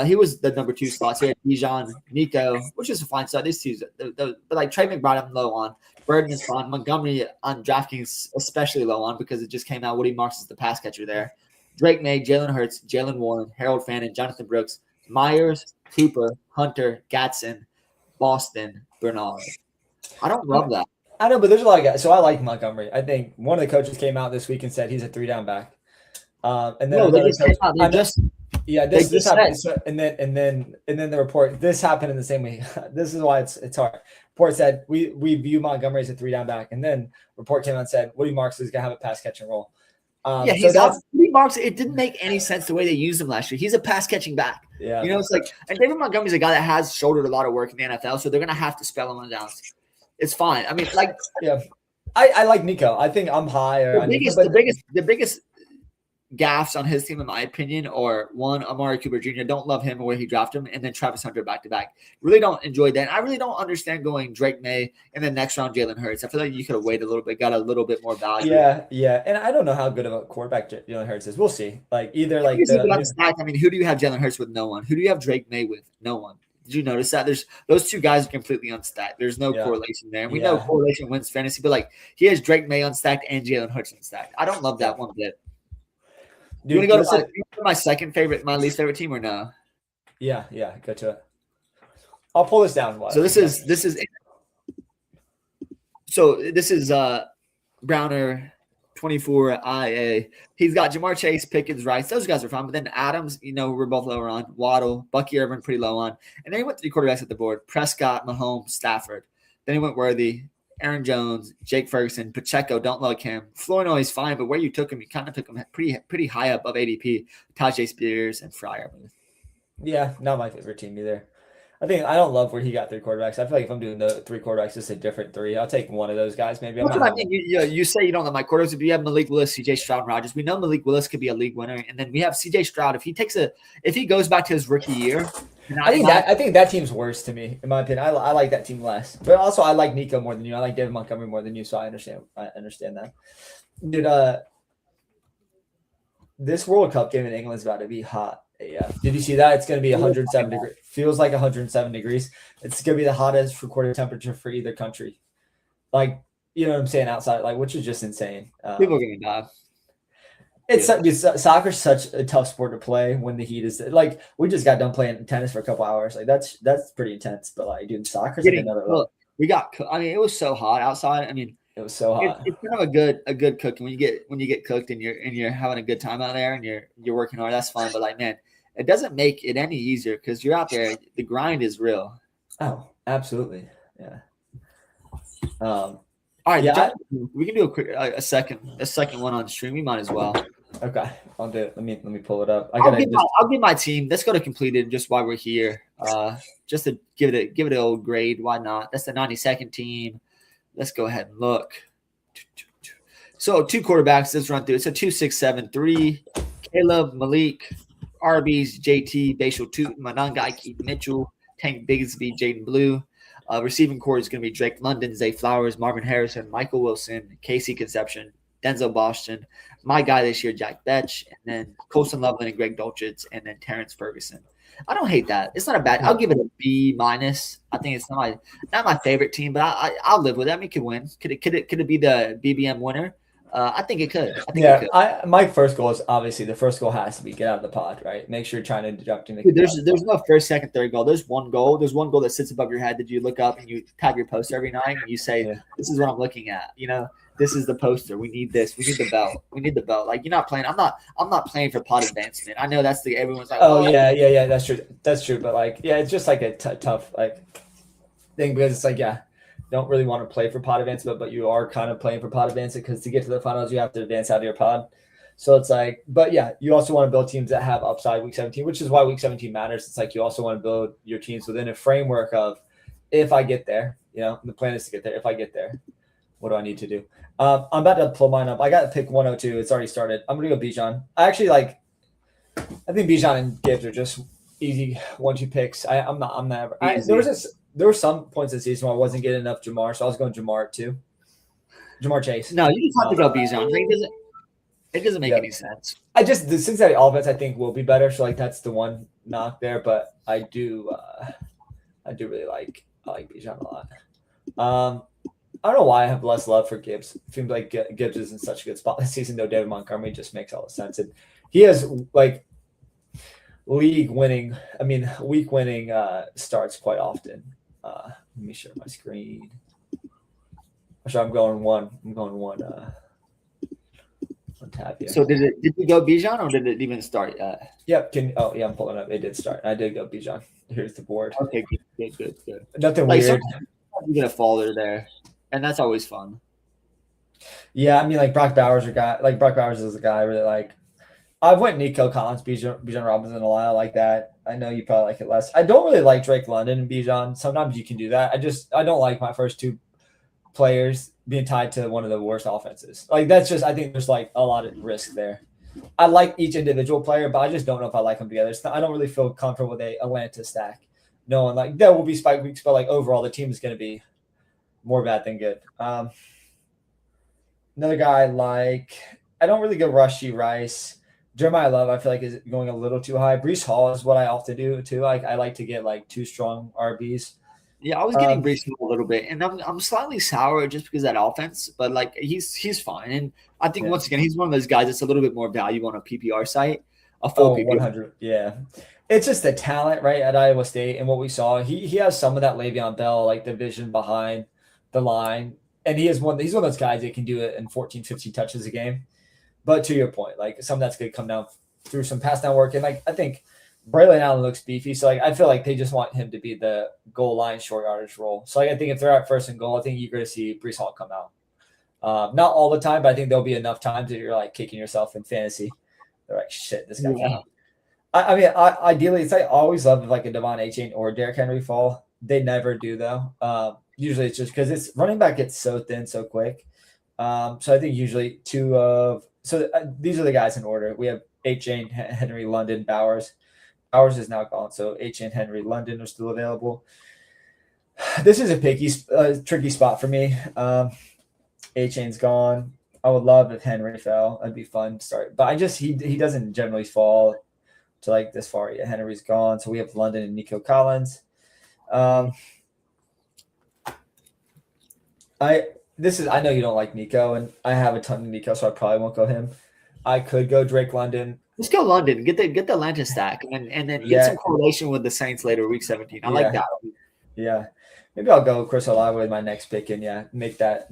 he was the number 2 spots. He had Bijan, Nico, which is a fine start. These two, but like Trey McBride, I'm low on. Burden is fine. Montgomery on DraftKings, especially low on because it just came out. Woody Marks is the pass catcher there. Drake May, Jalen Hurts, Jalen Warren, Harold Fannin, Jonathan Brooks, Myers, Cooper, Hunter, Gatson, Boston, Bernard. I don't love that. I know, but there's a lot of guys. So I like Montgomery. I think one of the coaches came out this week and said he's a 3-down back. And then this happened. So, and then the report. This happened in the same way. This is why it's hard. Report said we view Montgomery as a 3-down back, and then report came out and said Woody Marks is gonna have a pass catching role. Woody Marks. It didn't make any sense the way they used him last year. He's a pass catching back. Yeah, it's like, and David Montgomery's a guy that has shouldered a lot of work in the NFL, so they're gonna have to spell him on downs. It's fine. I mean, like, yeah, I like Nico. I think I'm higher. The biggest gaffes on his team, in my opinion, or one, Amari Cooper Jr. Don't love him or where he drafted him, and then Travis Hunter back to back. Really don't enjoy that. And I really don't understand going Drake May and then next round Jalen Hurts. I feel like you could have waited a little bit, got a little bit more value. Yeah, and I don't know how good of a quarterback Jalen Hurts is. We'll see. Like either like I mean, who do you have Jalen Hurts with? No one. Who do you have Drake May with? No one. Did you notice that? There's those two guys are completely unstacked. There's no correlation there. And we know correlation wins fantasy, but like he has Drake May unstacked and Jalen Hurts unstacked. I don't love that one bit. Do you want to go to my second favorite, my least favorite team, or no? Yeah, go to it. I'll pull this down. So this is Browner 24 IA. He's got Jamar Chase, Pickens, Rice. Those guys are fine. But then Adams, we're both lower on. Waddle, Bucky Irvin, pretty low on. And then he went 3 quarterbacks at the board: Prescott, Mahomes, Stafford. Then he went Worthy, Aaron Jones, Jake Ferguson, Pacheco. Don't like him. Flournoy is fine, but where you took him, you kind of took him pretty high above ADP. Tajay Spears and Fryer. Yeah, not my favorite team either. I don't love where he got 3 quarterbacks. I feel like if I'm doing the 3 quarterbacks, it's a different 3. I'll take one of those guys. Maybe. That's what I mean. You say you don't like my quarterbacks, but you have Malik Willis, CJ Stroud, and Rodgers. We know Malik Willis could be a league winner, and then we have CJ Stroud. If he goes back to his rookie year, I think that team's worse to me, in my opinion. I like that team less, but also I like Nico more than you. I like David Montgomery more than you, so I understand that. Dude, this World Cup game in England is about to be hot. Yeah. Did you see that? It's going to be 107 degrees. Feels like 107 degrees. It's going to be the hottest recorded temperature for either country. Like, you know what I'm saying? Outside, like, which is just insane. People are going to die. Soccer's such a tough sport to play when the heat is like, we just got done playing tennis for a couple hours. Like that's pretty intense, but like, dude, soccer's like another level. It was so hot outside. I mean, it was so hot. It's kind of a good cooking when you get cooked and you're having a good time out there and you're working hard. That's fun, but like, man, it doesn't make it any easier because you're out there. The grind is real. Oh, absolutely, yeah. All right, yeah. We can do a second one on stream. We might as well. Okay, I'll do it. Let me pull it up. I'll give my team. Let's go to completed just while we're here. Just to give it an old grade. Why not? That's the 92nd team. Let's go ahead and look. So 2 quarterbacks. Let's run through it. So 2, 6, 7, 3. Caleb, Malik, RBs, JT, Bashal Tootin, Manangai, Keith Mitchell, Tank Bigsby, Jaden Blue. Receiving core is going to be Drake London, Zay Flowers, Marvin Harrison, Michael Wilson, Casey Conception, Denzel Boston, my guy this year, Jack Betch, and then Colson Loveland and Greg Dulcich, and then Terrence Ferguson. I don't hate that. It's not a bad. I'll give it a B minus. I think it's not my favorite team, but I'll live with it. I mean, it could win. Could it be the BBM winner? I think it could. I think it could. My first goal is obviously the first goal has to be get out of the pod, right? Make sure you're trying to deduct and Dude, there's no first, second, third goal. There's one goal. There's one goal that sits above your head that you look up and you tap your poster every night and you say, "This is what I'm looking at." You know, this is the poster. We need this. We need the belt. We need the belt. Like you're not playing. I'm not playing for pod advancement. I know that's the everyone's like, oh yeah. That's true. That's true. But like, yeah, it's just like a tough like thing because it's like don't really want to play for pod advancement, but you are kind of playing for pod advancement because to get to the finals, you have to advance out of your pod. So it's like, but yeah, you also want to build teams that have upside week 17, which is why week 17 matters. It's like you also want to build your teams within a framework of if I get there, the plan is to get there. If I get there, what do I need to do? I'm about to pull mine up. I got to pick 102. It's already started. I'm going to go Bijan. I think Bijan and Gibbs are just easy 1-2 picks. I'm not. There were some points this season where I wasn't getting enough Jamar, so I was going Jamar too. Jamar Chase. No, you just have to go Bijan. It doesn't make any sense. The Cincinnati offense I think will be better, so like that's the one knock there. But I do really like Bijan a lot. I don't know why I have less love for Gibbs. It seems like Gibbs is in such a good spot this season, though. David Montgomery just makes all the sense, and he has like week winning starts quite often. Let me share my screen. Actually, I'm going one tab here. So did you go Bijan or did it even start yet? Yep. I'm pulling up. It did start. I did go Bijan. Here's the board. Okay, good. Nothing weird. You get a folder there, and that's always fun. Yeah, I mean, like Brock Bowers is a guy I really like. I've went Nico Collins, Bijan Robinson a lot. I like that. I know you probably like it less. I don't really like Drake London and Bijan. Sometimes you can do that. I don't like my first two players being tied to one of the worst offenses. Like I think there's like a lot of risk there. I like each individual player, but I just don't know if I like them together. I don't really feel comfortable with a Atlanta stack. No one like there will be spike weeks, but like overall the team is going to be more bad than good. Another guy I don't really go Rushy Rice. Jeremiah Love, I feel like is going a little too high. Breece Hall is what I often do too. Like I like to get like 2 strong RBs. Yeah, I was getting Breece Hall a little bit, and I'm slightly sour just because of that offense. But like he's fine, and I think once again he's one of those guys that's a little bit more value on a PPR site. A full PPR. 100. Yeah, it's just the talent right at Iowa State, and what we saw. He has some of that Le'Veon Bell, like the vision behind the line, and he's one of those guys that can do it in 14, 15 touches a game. But to your point, like some of that's going to come down through some pass down work. And like I think Braylon Allen looks beefy. So like I feel like they just want him to be the goal line short yardage role. So like I think if they're at first and goal, I think you're going to see Breece Hall come out. Not all the time, but I think there'll be enough times that you're like kicking yourself in fantasy. They're like, shit, this guy. Yeah. Ideally, it's I always love like a Devon Achane or Derrick Henry fall. They never do though. Usually it's just because it's running back gets so thin so quick. So I think usually these are the guys in order. We have Achane, Henry, London, Bowers. Bowers is now gone, so Achane, Henry, London are still available. This is a tricky spot for me. Achane's gone. I would love if Henry fell. That'd be fun to start. But he doesn't generally fall to like this far yet. Henry's gone, so we have London and Nico Collins. I know you don't like Nico, and I have a ton of Nico, so I probably won't go him. I could go Drake London. Let's go London. Get the Atlanta stack, and then get some correlation with the Saints later, week 17. I like that. Yeah, maybe I'll go Chris Olave with my next pick, and make that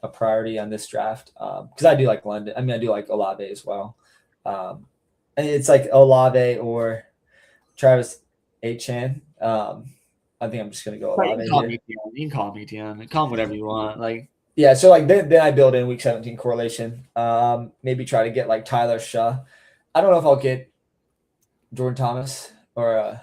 a priority on this draft because I do like London. I mean, I do like Olave as well. And it's like Olave or Travis Etienne. I think I'm just gonna go Olave. You can call me Tian. Call him whatever you want. Like so like then I build in week 17 correlation. Maybe try to get like Tyler Shaw. I don't know if I'll get Jordan Thomas or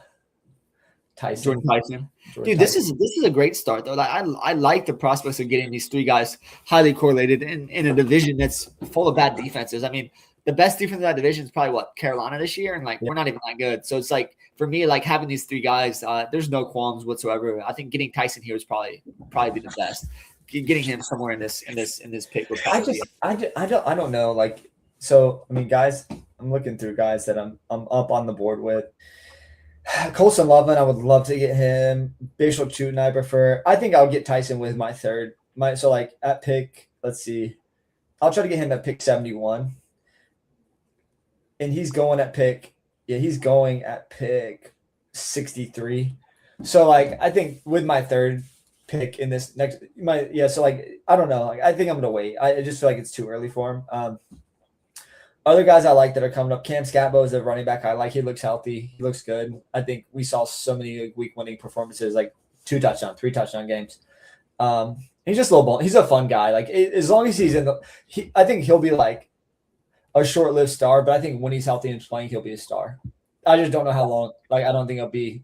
Tyson. Jordan Tyson. Dude, this is a great start though. Like I like the prospects of getting these 3 guys highly correlated in a division that's full of bad defenses. I mean, the best defense in that division is probably Carolina this year, and we're not even that good. So it's like for me, like having these 3 guys, there's no qualms whatsoever. I think getting Tyson here is probably be the best. Getting him somewhere in this pick would probably I don't know. Like so, I mean, guys, I'm looking through guys that I'm up on the board with. Colson Loveland, I would love to get him. Bishop Chutin, I prefer. I think I'll get Tyson with my third. So like at pick, let's see. I'll try to get him at pick 71. And he's going at pick 63. So like I think with my third pick in this next so like I don't know. Like I think I'm gonna wait. I just feel like it's too early for him. Other guys I like that are coming up. Cam Scatbo is a running back I like. He looks healthy. He looks good. I think we saw so many week-winning performances, like 2 touchdown, 3 touchdown games. He's just a little ball. He's a fun guy. Like as long as he's in I think he'll be like a short-lived star. But I think when he's healthy and playing, he'll be a star. I just don't know how long. Like I don't think he'll be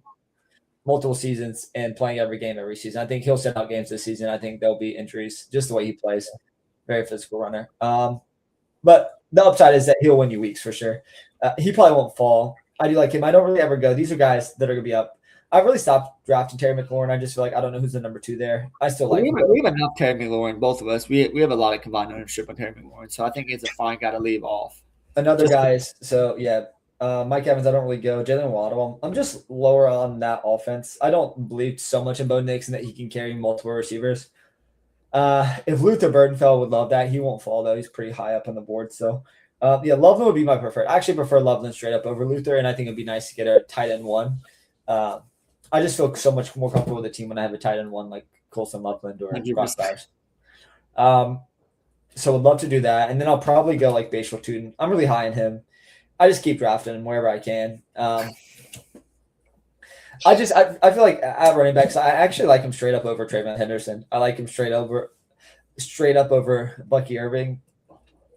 multiple seasons and playing every game every season. I think he'll sit out games this season. I think there'll be injuries just the way he plays. Very physical runner. But the upside is that he'll win you weeks for sure. He probably won't fall. I do like him. I don't really ever go. These are guys that are going to be up. I've really stopped drafting Terry McLaurin. I just feel like I don't know who's the number 2 there. I still like him. We have enough Terry McLaurin, both of us. We have a lot of combined ownership on Terry McLaurin, so I think it's a fine guy to leave off. Another guys. So yeah, Mike Evans. I don't really go. Jalen Waddle. I'm just lower on that offense. I don't believe so much in Bo Nixon that he can carry multiple receivers. If Luther Burdenfeld would love that, he won't fall though. He's pretty high up on the board. So, Loveland would be my preferred. I actually prefer Loveland straight up over Luther, and I think it'd be nice to get a tight end 1. I just feel so much more comfortable with the team when I have a tight end 1 like Colson Loveland or Ross Bowers. So would love to do that, and then I'll probably go like Bashal Tuten. I'm really high on him. I just keep drafting him wherever I can. I feel like at running backs, I actually like him straight up over Trayvon Henderson. I like him straight up over Bucky Irving.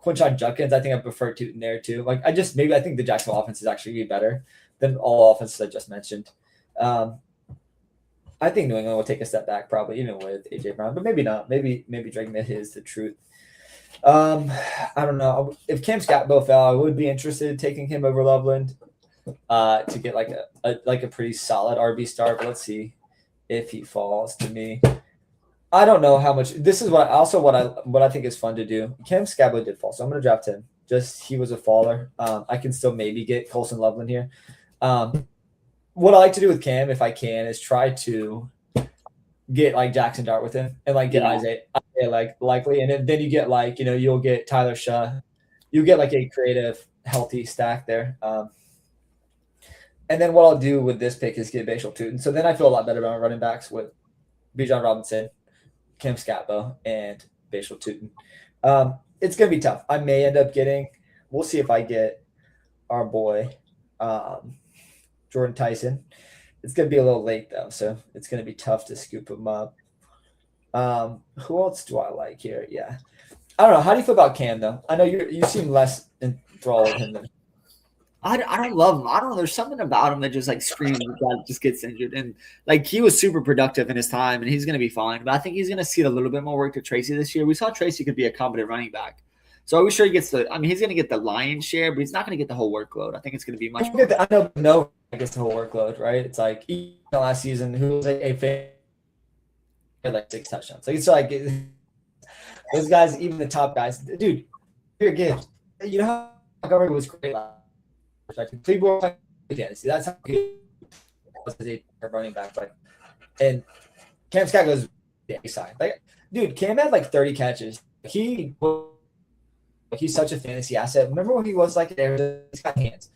Quinshon Judkins, I think I prefer Tuten there too. Like I think the Jacksonville offense is actually be better than all offenses I just mentioned. I think New England will take a step back probably even with AJ Brown, but maybe not. Maybe Drake May is the truth. I don't know. If Cam Scatbo fell, I would be interested in taking him over Loveland. To get like a pretty solid RB start, but let's see if he falls to me. I don't know how much. This is what I think is fun to do. Cam Scatbo did fall, so I'm gonna draft him. Just he was a faller. I can still maybe get Colson Loveland here. What I like to do with Cam, if I can, is try to get like Jackson Dart with him and like get Isaiah like likely, and then you get like you'll get Tyler Shaw. You get like a creative, healthy stack there. And then what I'll do with this pick is get Bashal Tuten. So then I feel a lot better about running backs with Bijan Robinson, Cam Scatbo, and Bashal Tuten. It's going to be tough. I may end up we'll see if I get our boy Jordan Tyson. It's going to be a little late, though, so it's going to be tough to scoop him up. Who else do I like here? Yeah. I don't know. How do you feel about Cam, though? I know you seem less enthralled with him than I don't love him. I don't know. There's something about him that just like screams that just gets injured. And like he was super productive in his time and he's going to be fine. But I think he's going to see a little bit more work to Tracy this year. We saw Tracy could be a competent running back. So are we sure he gets he's going to get the lion's share, but he's not going to get the whole workload. I think it's going to be much more. I know no gets the whole workload, right? It's like last season, who was a fan had like 6 touchdowns. Like it's like those guys, even the top guys, dude, here again, you know how Montgomery was great last year. Fantasy. That's how good was a running back. But and Cam Scott goes the A side. Like, dude, Cam had like 30 catches. He's such a fantasy asset. Remember when he was like there? He's got hands.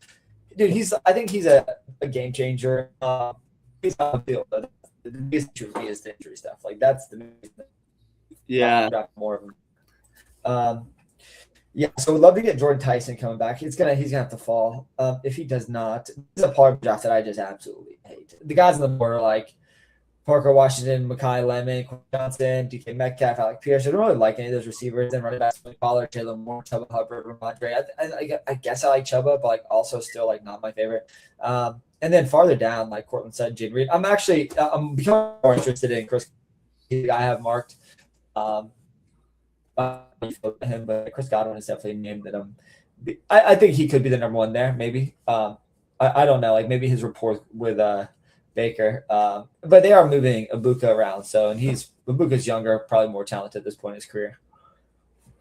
Dude, I think he's a game changer. He's on the field. But the biggest issue for me is the injury stuff. Like that's the more of him. Yeah, so we'd love to get Jordan Tyson coming back. He's gonna have to fall. If he does not, this is a part of the draft that I just absolutely hate. The guys on the board are like Parker Washington, Mekhi Lemon, Quinn Johnson, DK Metcalf, Alec Pierce. I don't really like any of those receivers. And running backs, Pollard, Taylor Moore, Chuba Hubbard, Ramondre. I guess I like Chuba, but like also still like not my favorite. And then farther down, like Cortland said, Jade Reed. I'm becoming more interested in Chris. I have marked. Him, but Chris Godwin is definitely a name that I think he could be the number 1 there. Maybe I don't know. Like maybe his rapport with Baker, but they are moving Ibuka around. So and Ibuka's younger, probably more talented at this point in his career.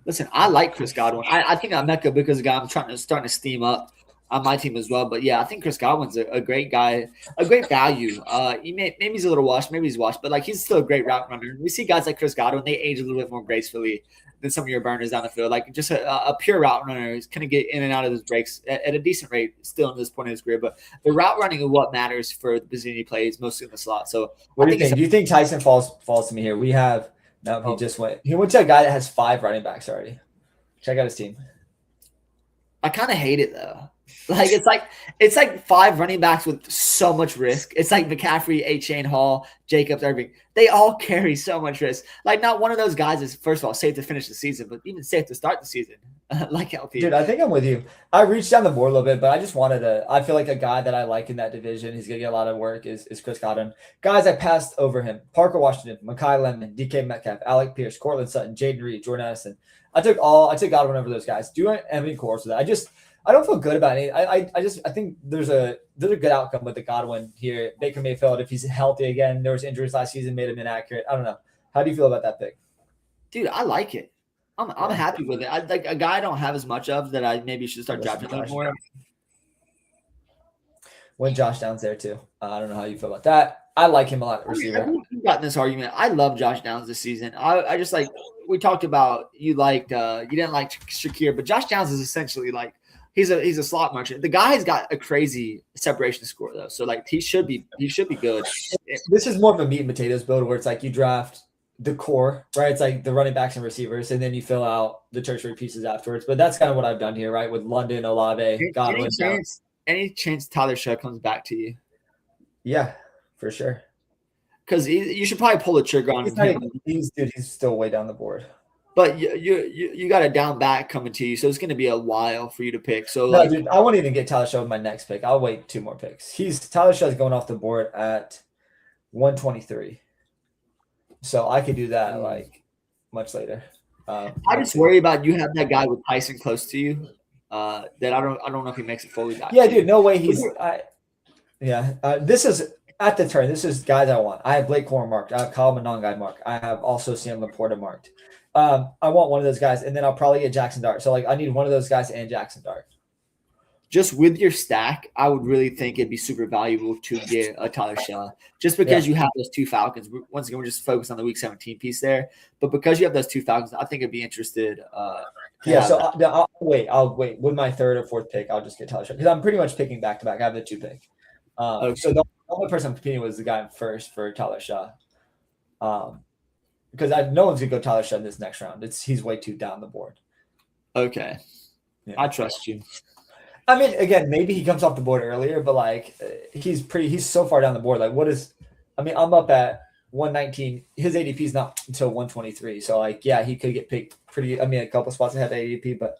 Listen, I like Chris Godwin. I think Emeka Ibuka's a guy I'm starting to steam up. on my team as well. But yeah, I think Chris Godwin's a great guy, a great value. Maybe he's a little washed, maybe he's washed, but like he's still a great route runner. We see guys like Chris Godwin, they age a little bit more gracefully than some of your burners down the field. Like just a pure route runner who's going to get in and out of those breaks at a decent rate still in this point in his career. But the route running is what matters for the position he plays, mostly in the slot. So what do you think? Do you think Tyson falls to me here? We have he just went. He went to a guy that has 5 running backs already. Check out his team. I kind of hate it though. Like it's like 5 running backs with so much risk. It's like McCaffrey, A-Chain, Hall, Jacobs, Irving. They all carry so much risk. Like not one of those guys is first of all safe to finish the season, but even safe to start the season. Like LP. Dude, I think I'm with you. I reached down the board a little bit, but I just wanted to. I feel like a guy that I like in that division. He's gonna get a lot of work. Is Chris Godwin. Guys, I passed over him: Parker Washington, Mekhi Lemon, DK Metcalf, Alec Pierce, Cortland Sutton, Jaden Reed, Jordan Addison. I took Godwin over those guys. Do I have any cores with that? I don't feel good about it. I think there's a good outcome with the Godwin here. Baker Mayfield, if he's healthy again, there was injuries last season, made him inaccurate. I don't know. How do you feel about that pick? Dude, I like it. I'm happy with it. I like a guy I don't have as much of that I maybe should start drafting a little more. When Josh Downs there too. I don't know how you feel about that. I like him a lot. Receiver. We've gotten this argument. I love Josh Downs this season. I just like we talked about. You didn't like Shakir, but Josh Downs is essentially like he's a slot merchant. The guy's got a crazy separation score though, so like he should be good. This is more of a meat and potatoes build where it's like you draft the core, right? It's like the running backs and receivers, and then you fill out the tertiary pieces afterwards. But that's kind of what I've done here, right? With London, Olave, Godwin. Any chance Tyler Shea comes back to you? Yeah, for sure. Because you should probably pull the trigger on him. He's still way down the board. But you got a down back coming to you, so it's going to be a while for you to pick. So no, dude, I won't even get Tyler Shea with my next pick. I'll wait 2 more picks. Tyler Shea's going off the board at 123. So I could do that like much later. I just worry about you have that guy with Tyson close to you. That I don't know if he makes it fully back. Yeah, dude, no way this is at the turn. This is guys I want. I have Blake Corum marked. I have Kyle Monangai marked. I have also Sam Laporta marked. I want one of those guys, and then I'll probably get Jackson Dart. So like I need one of those guys and Jackson Dart. Just with your stack, I would really think it'd be super valuable to get a Tyler Shea, just because you have those 2 Falcons. Once again, we're just focused on the Week 17 piece there, but because you have those 2 Falcons, I think I'd be interested. I'll wait with my 3rd or 4th pick. I'll just get Tyler Shea because I'm pretty much picking back to back. I have the 2 pick. Okay. So the only person I'm competing with is the guy in first for Tyler Shea. Because no one's gonna go Tyler Shea in this next round. He's way too down the board. Okay, I trust you. I mean, again, maybe he comes off the board earlier, but like he's so far down the board. Like, I'm up at 119. His ADP is not until 123. So like, yeah, he could get picked a couple spots ahead of ADP, but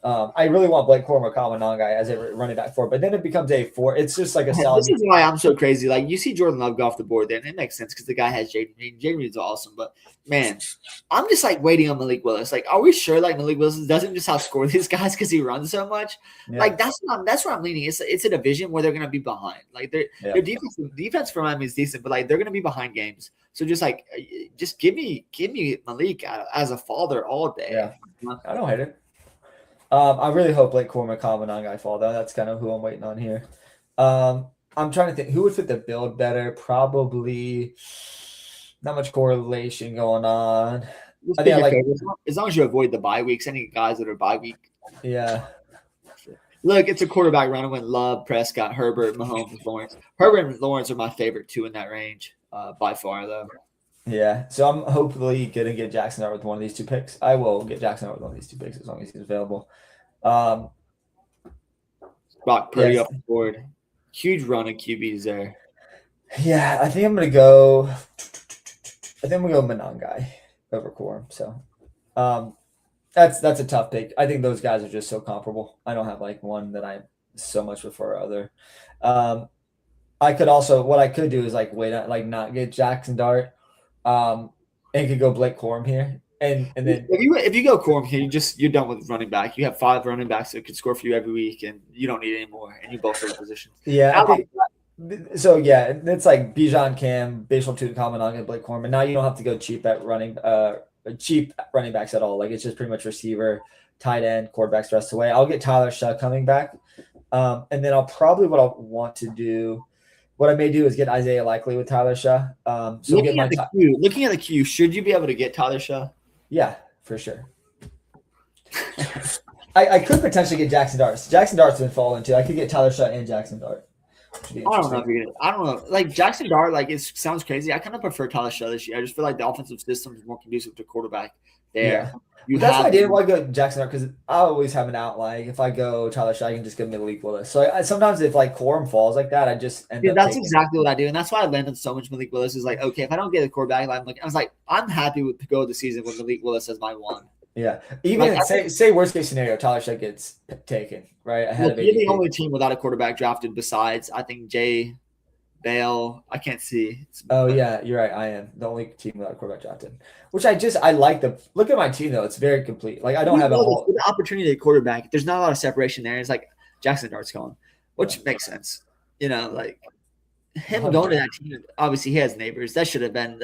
I really want Blake Corum or Kyle Monangai as a running back 4, but then it becomes a 4. It's just like a solid. This is why I'm so crazy. Like you see Jordan Love go off the board there, and it makes sense because the guy has Jaden Reed. Jaden Reed's awesome, but man, I'm just like waiting on Malik Willis. Like, are we sure like Malik Willis doesn't just outscore these guys because he runs so much? Yeah. Like that's where I'm leaning. It's a division where they're gonna be behind. Like their defense for Miami is decent, but like they're gonna be behind games. So just give me Malik as a father all day. Yeah, I don't hate it. I really hope Blake Corum and Kyle Monangai fall though. That's kind of who I'm waiting on here. I'm trying to think who would fit the build better. Probably not much correlation going on. I think as long as you avoid the bye weeks, any guys that are bye week. Yeah. Look, it's a quarterback run. I went Love, Prescott, Herbert, Mahomes, and Lawrence. Herbert and Lawrence are my favorite 2 in that range by far though. Yeah, so I'm hopefully going to get Jackson Dart with one of these 2 picks. I will get Jackson Dart with one of these 2 picks as long as he's available. Brock Purdy off the board. Huge run of QBs there. Yeah, I think I'm going to go Monangai over Corum. So that's a tough pick. I think those guys are just so comparable. I don't have like one that I so much prefer other. What I could do is like wait, like not get Jackson Dart. And could go Blake Corum here, and then if you go Corum here, you're done with running back. You have 5 running backs that could score for you every week, and you don't need any more. And you both are in positions. Yeah, I think so. Yeah, it's like Bijan, Cam, Bashal, Tutin, Monangai, and Blake Corum, and now you don't have to go cheap running backs at all. Like it's just pretty much receiver, tight end, quarterbacks the rest of the way. I'll get Tyler Shaw coming back. And then what I'll want to do, what I may do is get Isaiah Likely with Tyler Shaw. Looking at the queue, should you be able to get Tyler Shaw? Yeah, for sure. I could potentially get Jackson Dart. Jackson Dart's been falling too. I could get Tyler Shaw and Jackson Dart. I don't know if you're gonna. I don't know. Like Jackson Dart, like it sounds crazy. I kind of prefer Tyler Shaw this year. I just feel like the offensive system is more conducive to quarterback there. Yeah. That's why I didn't want to go Jackson Dart, because I always have an out. Like if I go Tyler Shaw, I can just give him Malik Willis. So sometimes if like quorum falls like that, I just end up. That's exactly what I do, and that's why I landed so much Malik Willis. Is like, okay, if I don't get a quarterback, I'm happy to go the season with Malik Willis as my one. Yeah, even like, say worst case scenario, Tyler Shaw gets taken right ahead of ADP. You're the only team without a quarterback drafted besides I think Jay Bale. I can't see. Oh yeah, you're right. I am the only team without a quarterback drafted. Which I like the look at my team though. It's very complete. Like I don't have the opportunity at quarterback. There's not a lot of separation there. It's like Jackson Dart's going, which makes sense. Like him 100%. Going to that team. Obviously, he has Neighbors. That should have been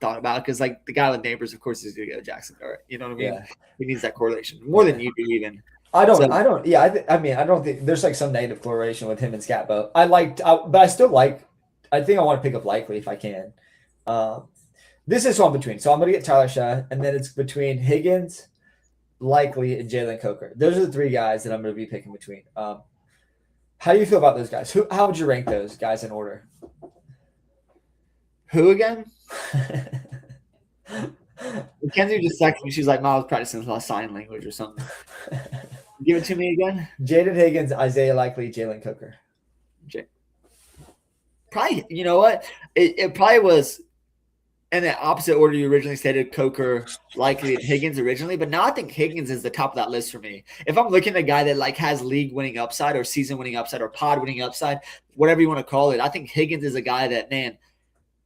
thought about, because like the guy with Neighbors, of course, is going to go Jackson Dart. You know what I mean? Yeah. He needs that correlation more than you do even. I don't. Yeah, I mean, I don't think there's like some negative correlation with him and Scatbo. But I still like. I think I want to pick up Likely if I can. This is one between. So I'm going to get Tyler Shaw, and then it's between Higgins, Likely, and Jalen Coker. Those are the three guys that I'm going to be picking between. How do you feel about those guys? How would you rank those guys in order? Who again? Mackenzie just texted me. She's like, "Mom, I was practicing sign language or something." Give it to me again. Jaden Higgins, Isaiah Likely, Jalen Coker. Probably, you know what? It probably was in the opposite order you originally stated, Coker, Likely, and Higgins originally. But now I think Higgins is the top of that list for me. If I'm looking at a guy that like has league winning upside or season winning upside or pod winning upside, whatever you want to call it, I think Higgins is a guy that, man,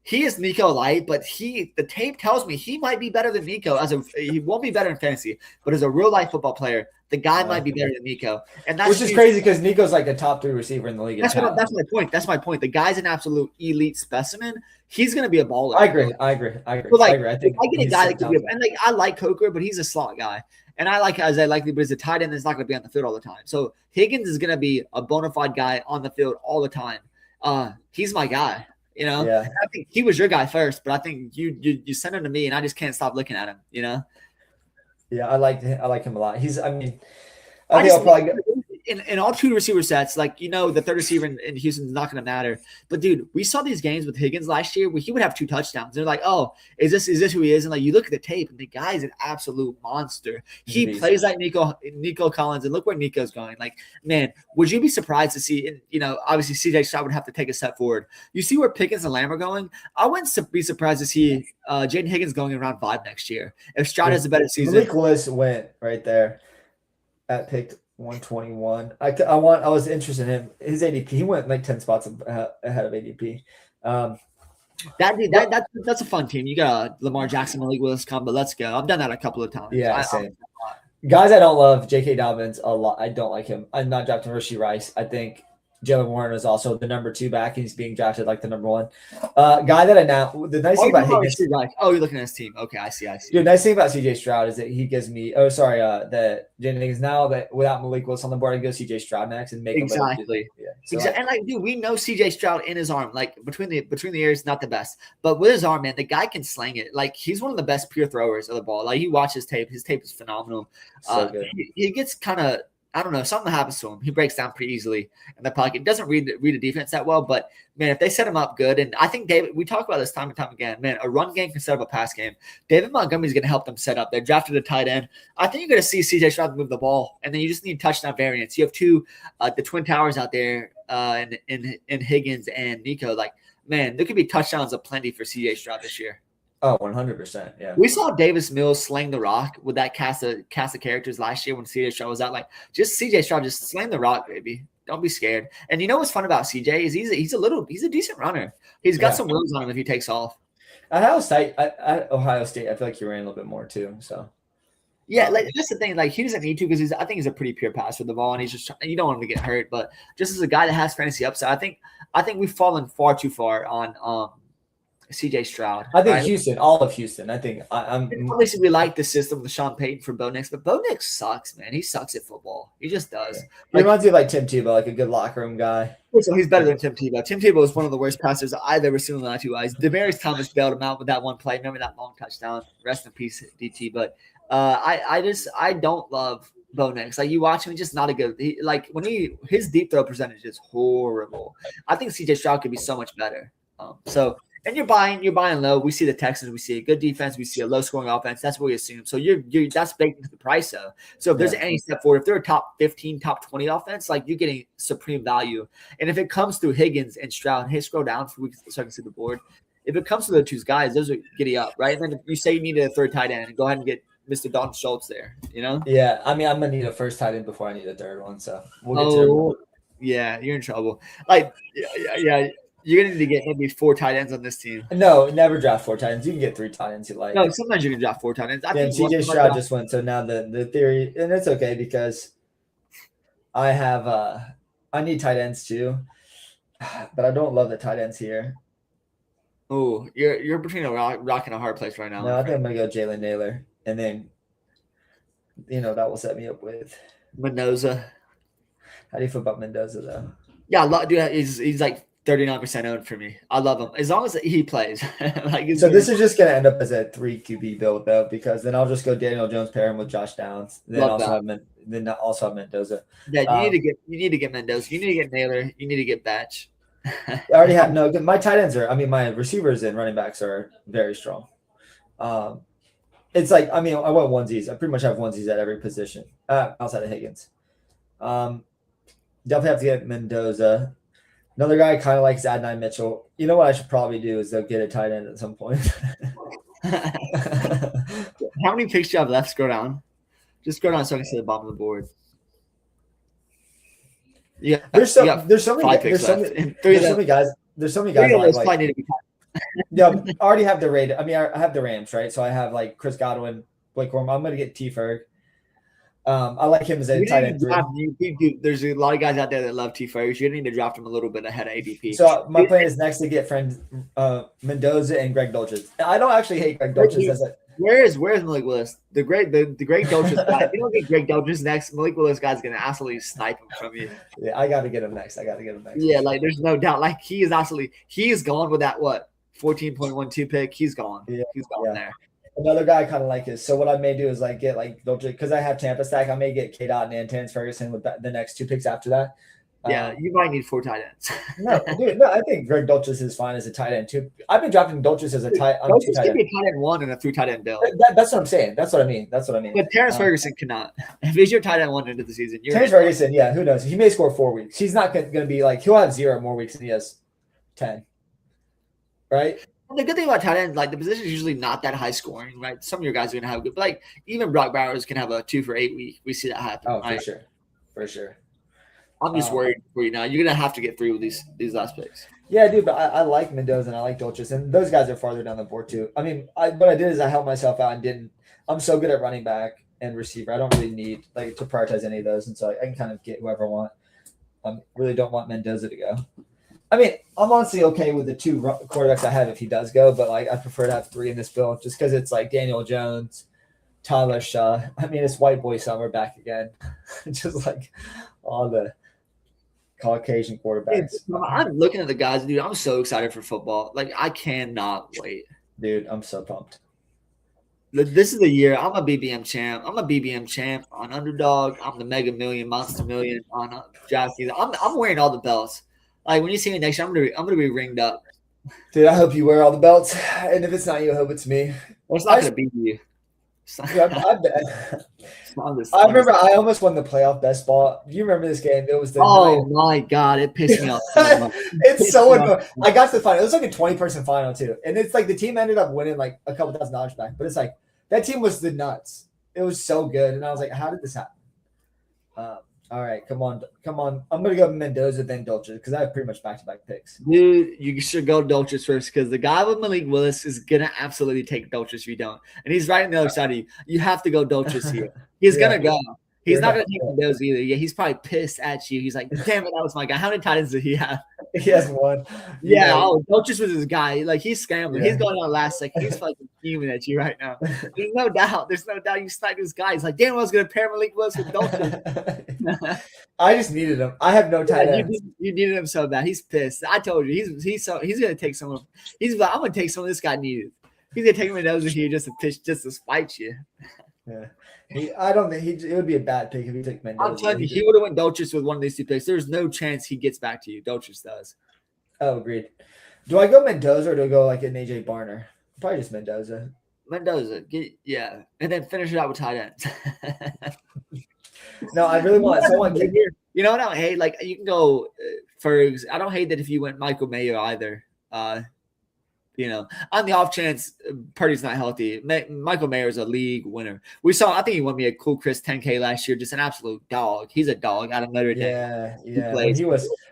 he is Nico light, but the tape tells me he might be better than Nico. He won't be better in fantasy, but as a real life football player, the guy might be better than Nico. And that's which is crazy because Nico's like a top 3 receiver in the league. That's my point. That's my point. The guy's an absolute elite specimen. He's going to be a baller. I agree. But I think I get a guy that could be and like I like Coker, but he's a slot guy. And I like Isaiah Likely, but he's a tight end that's not going to be on the field all the time. So Higgins is going to be a bona fide guy on the field all the time. He's my guy. Yeah. I think he was your guy first, but I think you sent him to me, and I just can't stop looking at him. Yeah, I like him a lot. I think I'll probably go. In all 2 receiver sets, like, the third receiver in Houston is not going to matter. But, dude, we saw these games with Higgins last year where he would have 2 touchdowns. They're like, oh, is this who he is? And, like, you look at the tape, and the guy's an absolute monster. He plays like Nico Collins, and look where Nico's going. Like, man, would you be surprised to see, obviously C.J. Stroud would have to take a step forward. You see where Pickens and Lamb are going? I wouldn't be surprised to see Jaden Higgins going in round 5 next year. If Stroud has a better season. Malik Willis went right there at pick 121. I was interested in him. His ADP, he went like 10 spots ahead of ADP. That's a fun team. You got a Lamar Jackson, Malik Willis combo. Let's go. I've done that a couple of times. Yeah, same. Guys I don't love, J.K. Dobbins a lot. I don't like him. I'm not drafting Rashee Rice. I think Jalen Warren is also the number 2 back, and he's being drafted like the number 1 guy. The nice thing about Higgins. Oh, you're looking at his team. Okay, I see. Dude, the nice thing about CJ Stroud is that he gives me. That Jaden Higgins now that without Malik Willis on the board, I go CJ Stroud next and make exactly. Him And like, dude, we know CJ Stroud in his arm, like between the ears, not the best, but with his arm, man, the guy can slang it. Like he's one of the best pure throwers of the ball. Like you watch his tape is phenomenal. So good. He gets kind of. I don't know. Something happens to him. He breaks down pretty easily in the pocket. Doesn't read the defense that well, but man, if they set him up good, and I think we talk about this time and time again, man, a run game can set up a pass game. David Montgomery's going to help them set up. They drafted a tight end. I think you're going to see CJ Stroud move the ball, and then you just need touchdown variance. You have the twin towers out there, in Higgins and Nico. Like, man, there could be touchdowns aplenty for CJ Stroud this year. Oh, 100%. Yeah. We saw Davis Mills slang the rock with that cast of characters last year when CJ Stroud was out. Like, just CJ Stroud, just slang the rock, baby. Don't be scared. And you know what's fun about CJ is he's a decent runner. He's got some wheels on him if he takes off. At Ohio State, I feel like he ran a little bit more too. So. Yeah, like that's the thing. Like he doesn't need to because I think he's a pretty pure passer with the ball, and he's just you don't want him to get hurt. But just as a guy that has fantasy upside, I think we've fallen far too far on CJ Stroud. I think right? Houston, all of Houston. I think I'm. Obviously, we like the system with Sean Payton for Bo Nix, but Bo Nix sucks, man. He sucks at football. He just does. He reminds me of like Tim Tebow, like a good locker room guy. So he's better than Tim Tebow. Tim Tebow is one of the worst passers I've ever seen with my 2 eyes. Demaryius Thomas bailed him out with that one play. Remember that long touchdown? Rest in peace, DT. But I don't love Bo Nix. Like you watch him, he's just not a good. His deep throw percentage is horrible. I think CJ Stroud could be so much better. And you're buying low. We see the Texans, we see a good defense, we see a low scoring offense. That's what we assume. So you're that's baked into the price though. So if there's any step forward, if they're a top 15, top 20 offense, like you're getting supreme value. And if it comes through Higgins and Stroud, hey, scroll down so I can see the board. If it comes to those two guys, those are giddy up, right? And then if you say you need a third tight end, go ahead and get Mr. Dalton Schultz there, you know? Yeah, I mean, I'm gonna need a first tight end before I need a third one, so we'll get to it. Yeah, you're in trouble. Like, yeah. You're going to need to get maybe 4 tight ends on this team. No, never draft 4 tight ends. You can get 3 tight ends you like. No, sometimes you can draft 4 tight ends. I think CJ Stroud just went. So now the theory, and it's okay because I have I need tight ends too, but I don't love the tight ends here. Oh, you're between a rock and a hard place right now. No, I think I'm gonna go Jalen Naylor, and then that will set me up with Mendoza. How do you feel about Mendoza though? Yeah, dude, he's like 39% owned for me. I love him as long as he plays. So this is just gonna end up as a 3 QB build though, because then I'll just go Daniel Jones, pair him with Josh Downs, then also have Mendoza. Yeah, you need to get Mendoza. You need to get Naylor. You need to get Batch. I already have my tight ends my receivers and running backs are very strong. It's like I want onesies. I pretty much have onesies at every position outside of Higgins. Definitely have to get Mendoza. Another guy I kind of like is Adonai Mitchell. You know what I should probably do is get a tight end at some point. How many picks do you have left? Scroll down. Just scroll down so I can see the bottom of the board. Yeah, there's so many guys. I need to be yeah, I already have the Raiders. I have the Rams, right? So I have like Chris Godwin, Blake Corum. I'm gonna get T. Ferg. I like him as a tight end. There's a lot of guys out there that love T. Ferg. You need to draft him a little bit ahead of ADP. So my plan is next to get friends Mendoza and Greg Dulcich. I don't actually hate Greg Dulcich. Where's Malik Willis? The Greg Dulcich guy. If you don't get Greg Dulcich next, Malik Willis guy's gonna absolutely snipe him from you. Yeah, I gotta get him next. Yeah, like there's no doubt. Like he's gone with that 14.12 pick. He's gone. Yeah, he's gone there. Another guy I kind of like is what I may do is get Dulcich because I have Tampa stack. I may get K. Dot and Terrence Ferguson with the next 2 picks after that. Yeah, you might need 4 tight ends. No, I think Greg Dulcich is fine as a tight end too. I've been drafting Dulcich as a tight end. Dulcich can be a tight end 1 and a 3 tight end build. That's what I'm saying. That's what I mean. But Terrence Ferguson cannot. If he's your tight end 1 into the season, Terrence Ferguson, yeah, who knows? He may score 4 weeks. He's not going to be he'll have 0 more weeks than he has 10. Right? And the good thing about tight end, the position is usually not that high scoring, right? Some of your guys are going to have good, but even Brock Bowers can have a 2 for 8 week. We see that happen. Oh, right? For sure. I'm just worried for you now. You're going to have to get through with these last picks. Yeah, dude, but I like Mendoza and I like Dulcich, and those guys are farther down the board too. What I did is I helped myself out and didn't. I'm so good at running back and receiver. I don't really need to prioritize any of those, and so I can kind of get whoever I want. I really don't want Mendoza to go. I'm honestly okay with the 2 quarterbacks I have if he does go, but I prefer to have 3 in this build just because it's Daniel Jones, Tyler Shaw. It's white boy summer back again, just all the Caucasian quarterbacks. I'm looking at the guys, dude. I'm so excited for football. I cannot wait. Dude, I'm so pumped. This is the year. I'm a BBM champ. I'm a BBM champ on Underdog. I'm the Mega Million, Monster Million on DraftKings. I'm wearing all the belts. When you see me next year, I'm gonna be ringed up. Dude, I hope you wear all the belts. And if it's not you, I hope it's me. Well, it's not gonna be you. I remember I almost won the playoff best ball. Do you remember this game? It was the my god, it pissed me off. It's so annoying. I got to the final. It was a 20-person final too, and it's the team ended up winning a couple $1,000 back. But it's that team was the nuts. It was so good, and I was how did this happen? All right, come on. I'm gonna go Mendoza then Dulcich because I have pretty much back-to-back picks. Dude, you should go Dulcich first because the guy with Malik Willis is gonna absolutely take Dulcich if you don't, and he's right on the other side of you. You have to go Dulcich here. He's gonna go. He's not going to take those either. Yeah, he's probably pissed at you. He's like, damn it, that was my guy. How many tight ends did he have? He has one. Yeah, Dolchus was his guy. Like, he's scrambling. Yeah. He's going on last second. He's fucking fuming at you right now. There's no doubt. You sniped this guy. He's like, damn, I was going to pair Malik Willis with Dolchus. I just needed him. I have no tight ends. You needed him so bad. He's pissed. I told you. He's going to take some of – he's like, I'm going to take some of this guy needed. He's going to take him in over here just to spite you. Yeah. I don't think it would be a bad pick if he took Mendoza. I'm telling you, he would have went Dolchus with one of these two picks. There's no chance he gets back to you. Dolchus does. Oh, agreed. Do I go Mendoza or do I go like an AJ Barner? Probably just Mendoza. Yeah. And then finish it out with tight ends. No, I really want someone. You know what I don't hate? Like, you can go Fergs. I don't hate that if you went Michael Mayer either. On the off chance Purdy's not healthy, Michael Mayer is a league winner. I think he won me a cool Chris 10K last year. Just an absolute dog. He's a dog out of Notre Dame. Yeah.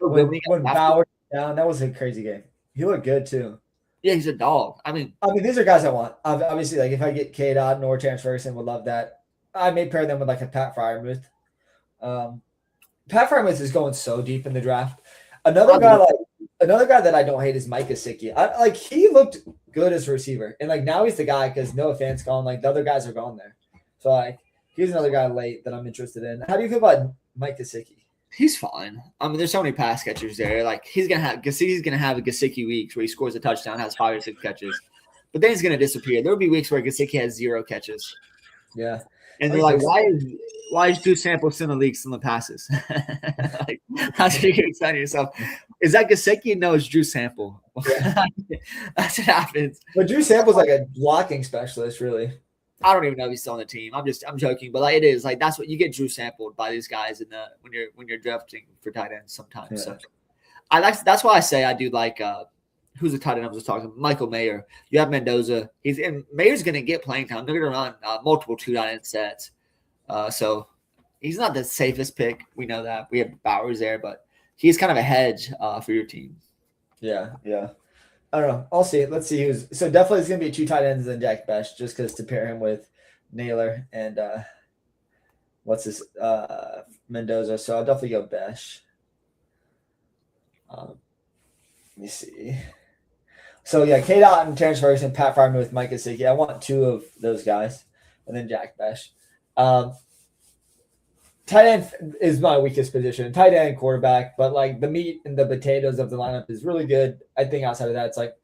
When Bauer down, that was a crazy game. He looked good too. Yeah, he's a dog. I mean, these are guys I want. Obviously, like if I get K-Dot or Terrence Ferguson, would love that. I may pair them with like a Pat Freiermuth. Pat Freiermuth is going so deep in the draft. Another guy that I don't hate is Mike Gesicki. He looked good as a receiver, and like now he's the guy because Noah Fant's gone. Like the other guys are gone there, so he's another guy late that I'm interested in. How do you feel about Mike Gesicki? He's fine. I mean, there's so many pass catchers there. Like Gesicki's gonna have a Gesicki weeks where he scores a touchdown, has 5 or 6 catches, but then he's gonna disappear. There will be weeks where Gesicki has 0 catches. Yeah. And they're like, why is Drew Sample still in the league stealing passes? Like, how should you get excited yourself? Is that Gesicki? No, it's Drew Sample. Yeah. That's what happens. But Drew Sample's like a blocking specialist, really. I don't even know if he's still on the team. I'm joking, but like it is like that's what you get Drew sampled by these guys when you're drafting for tight ends sometimes. Yeah. So that's why I say I do like who's the tight end I was just talking? Michael Mayer. You have Mendoza. Mayer's going to get playing time. They're going to run multiple 2 tight end sets. So he's not the safest pick. We know that. We have Bowers there, but he's kind of a hedge for your team. Yeah. I don't know. I'll see. Let's see who's – so definitely it's going to be 2 tight ends and Jack Best just because to pair him with Naylor and Mendoza. So I'll definitely go Best. Let me see. So, yeah, K-Dot and Terrence Ferguson, Pat Freiermuth with Mike Gesicki. I want 2 of those guys, and then Jack Best. Tight end is my weakest position. Tight end, quarterback, but, like, the meat and the potatoes of the lineup is really good. I think outside of that, it's like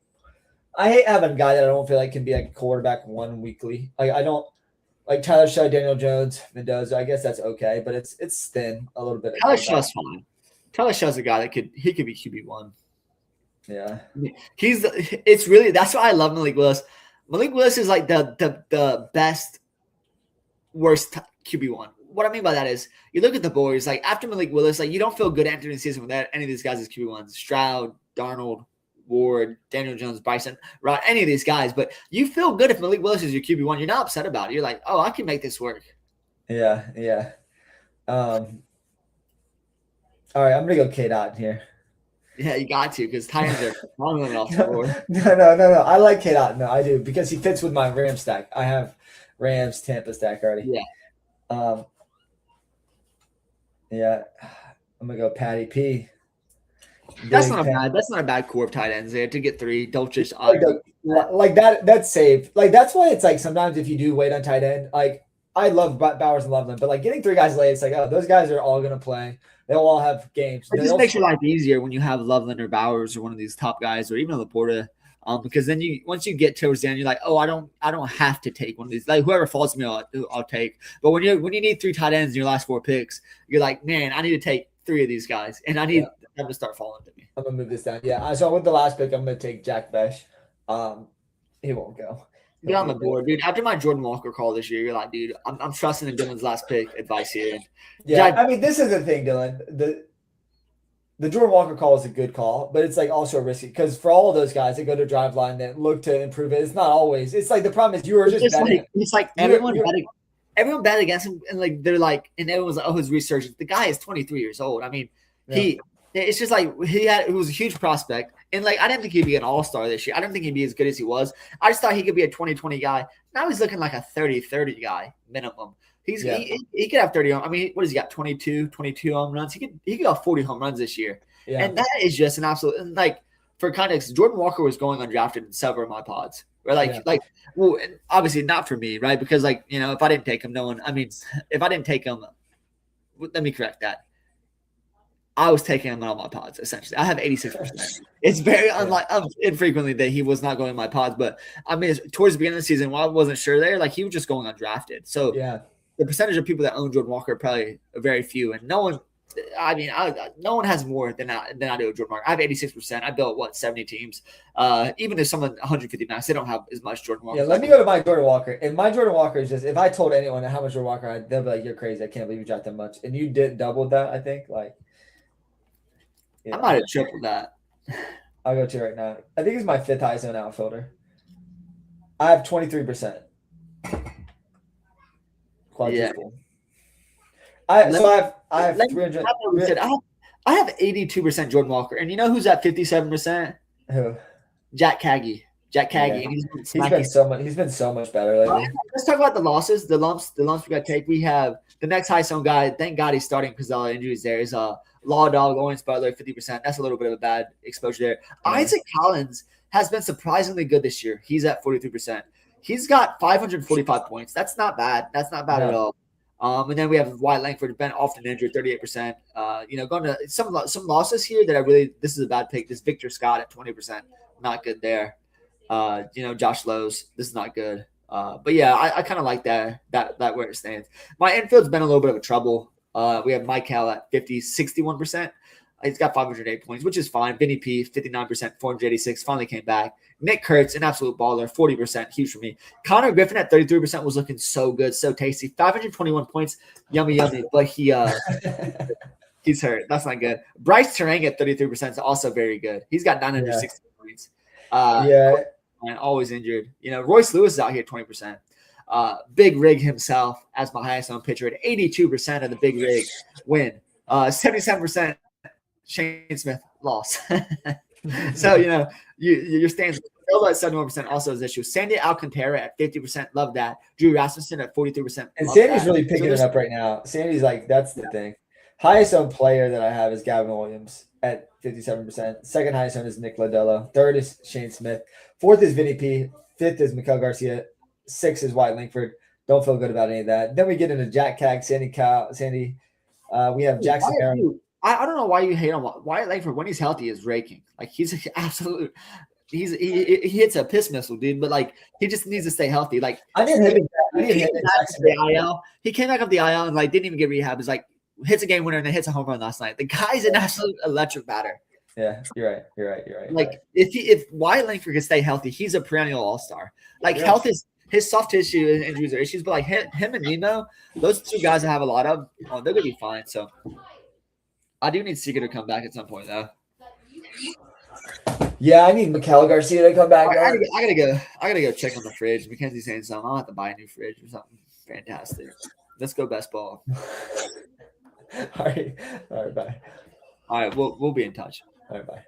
I hate having a guy that I don't feel like can be, like, a quarterback one weekly. Like, I don't – like Tyler Shaw, Daniel Jones, Mendoza, I guess that's okay, but it's thin a little bit. Tyler Shaw's fine. Tyler Shaw's a guy that could be QB1. Yeah, that's why I love Malik Willis. Malik Willis is like the best, worst QB1. What I mean by that is you look at the boards, like after Malik Willis, like you don't feel good entering the season without any of these guys as QB1s. Stroud, Darnold, Ward, Daniel Jones, Bryson, right? Any of these guys, but you feel good if Malik Willis is your QB1. You're not upset about it. You're like, oh, I can make this work. Yeah. All right, I'm gonna go K-Dot here. Yeah, you got to because tight ends are falling off the board. No. I like K-Dot. No, I do because he fits with my Rams stack. I have Rams Tampa stack already. Yeah. Yeah. I'm gonna go Patty P. That's not a bad core of tight ends there to get 3. Don't just like that. That's safe. Like that's why it's like sometimes if you do wait on tight end, like I love Bowers and Loveland, but like getting 3 guys late, it's like those guys are all gonna play. They'll all have games. It just makes your life easier when you have Loveland or Bowers or one of these top guys or even Laporta, because then once you get towards the end, you're like, oh, I don't have to take one of these. Like whoever falls to me, I'll take. But when you need 3 tight ends in your last 4 picks, you're like, man, I need to take 3 of these guys, and I need them to start falling to me. I'm gonna move this down. Yeah. So with the last pick, I'm gonna take Jack Best. He won't go. Get on the board, dude. After my Jordan Walker call this year, you're like, dude, I'm trusting in Dylan's last pick advice here. And I mean, this is the thing, Dylan. The Jordan Walker call is a good call, but it's like also risky because for all of those guys that go to drive line that look to improve it, it's not always. It's like the problem is you were just betting. It's like everyone bet against him, and like they're like, and everyone's like, oh, his research. The guy is 23 years old. I mean, it's just like he was a huge prospect. And, like, I didn't think he'd be an all-star this year. I didn't think he'd be as good as he was. I just thought he could be a 20-20 guy. Now he's looking like a 30-30 guy minimum. He could have 30 home. I mean, what has he got? 22 home runs. He could have 40 home runs this year. Yeah. And that is just an absolute, and like, for context, Jordan Walker was going undrafted in several of my pods. Right? Well, obviously not for me, right? Because like, you know, if I didn't take him, if I didn't take him, let me correct that. I was taking him in all my pods, essentially. I have 86%. It's very infrequently that he was not going in my pods, but I mean, towards the beginning of the season, while I wasn't sure there, like he was just going undrafted. So the percentage of people that own Jordan Walker are probably very few, and no one has more than I do with Jordan Walker. I have 86%. I built 70 teams. Even if someone 150 max, they don't have as much Jordan Walker. Yeah, let me go to my Jordan Walker. And my Jordan Walker is just, if I told anyone how much Jordan Walker I had, they'll be like, "You're crazy. I can't believe you dropped that much." And you did double that, I think. Like, I might have tripled that. I'll go to it right now. I think he's my 5th highest owned outfielder. I have 23%. Quadruple. I have 300. I have 82% Jordan Walker, and you know who's at 57%? Who? Jack Caggy. Jack Caggy. Yeah. He's been so much better lately. Let's talk about the losses, the lumps we got to take. We have the next highest owned guy. Thank God he's starting because all the injuries there is Law Dog, Lawrence Butler, 50%. That's a little bit of a bad exposure there. Isaac Collins has been surprisingly good this year. He's at 43%. He's got 545 points. That's not bad. That's not bad at all. And then we have Wyatt Langford, been often injured, 38%. Going to some losses here that this is a bad pick. This Victor Scott at 20%, not good there. Josh Lowe's, this is not good. But yeah, I kind of like that where it stands. My infield's been a little bit of a trouble. We have Mike Hall at 61%. He's got 508 points, which is fine. Vinny P, 59%, 486, finally came back. Nick Kurtz, an absolute baller, 40%, huge for me. Connor Griffin at 33% was looking so good, so tasty. 521 points, yummy, but he's hurt. That's not good. Bryce Terang at 33% is also very good. He's got 960 points. And always injured. Royce Lewis is out here at 20%. Big Rig himself as my highest owned pitcher at 82% of the Big Rig win. 77% Shane Smith loss. So, your stands at 71% also is issue. Sandy Alcantara at 50%. Love that. Drew Rasmussen at 43%. And Sandy's really picking it up right now. Sandy's like, that's the thing. Highest owned player that I have is Gavin Williams at 57%. Second highest owned is Nick Lodolo. Third is Shane Smith. Fourth is Vinny P. Fifth is Miguel Garcia. Sixth is Wyatt Langford. Don't feel good about any of that. Then we get into Jack Cag, Sandy. We have Jackson Aaron. I don't know why you hate on Wyatt Langford. When he's healthy, is raking. Like he hits a piss missile, dude. But like he just needs to stay healthy. Like he came back off the IL and like didn't even get rehab. It's like hits a game winner and then hits a home run last night. The guy's an absolute electric batter. Yeah, you're right. Like if Wyatt Langford can stay healthy, he's a perennial all-star. Like health is his soft tissue and injuries are issues, but like him and Nemo, those two guys I have a lot of, they're gonna be fine. So I do need Seager to come back at some point though. Yeah, I need Miguel Garcia to come back. I gotta go check on the fridge. Mackenzie's saying something. I'll have to buy a new fridge or something. Fantastic. Let's go best ball. All right, bye. All right, we'll be in touch. All right, bye.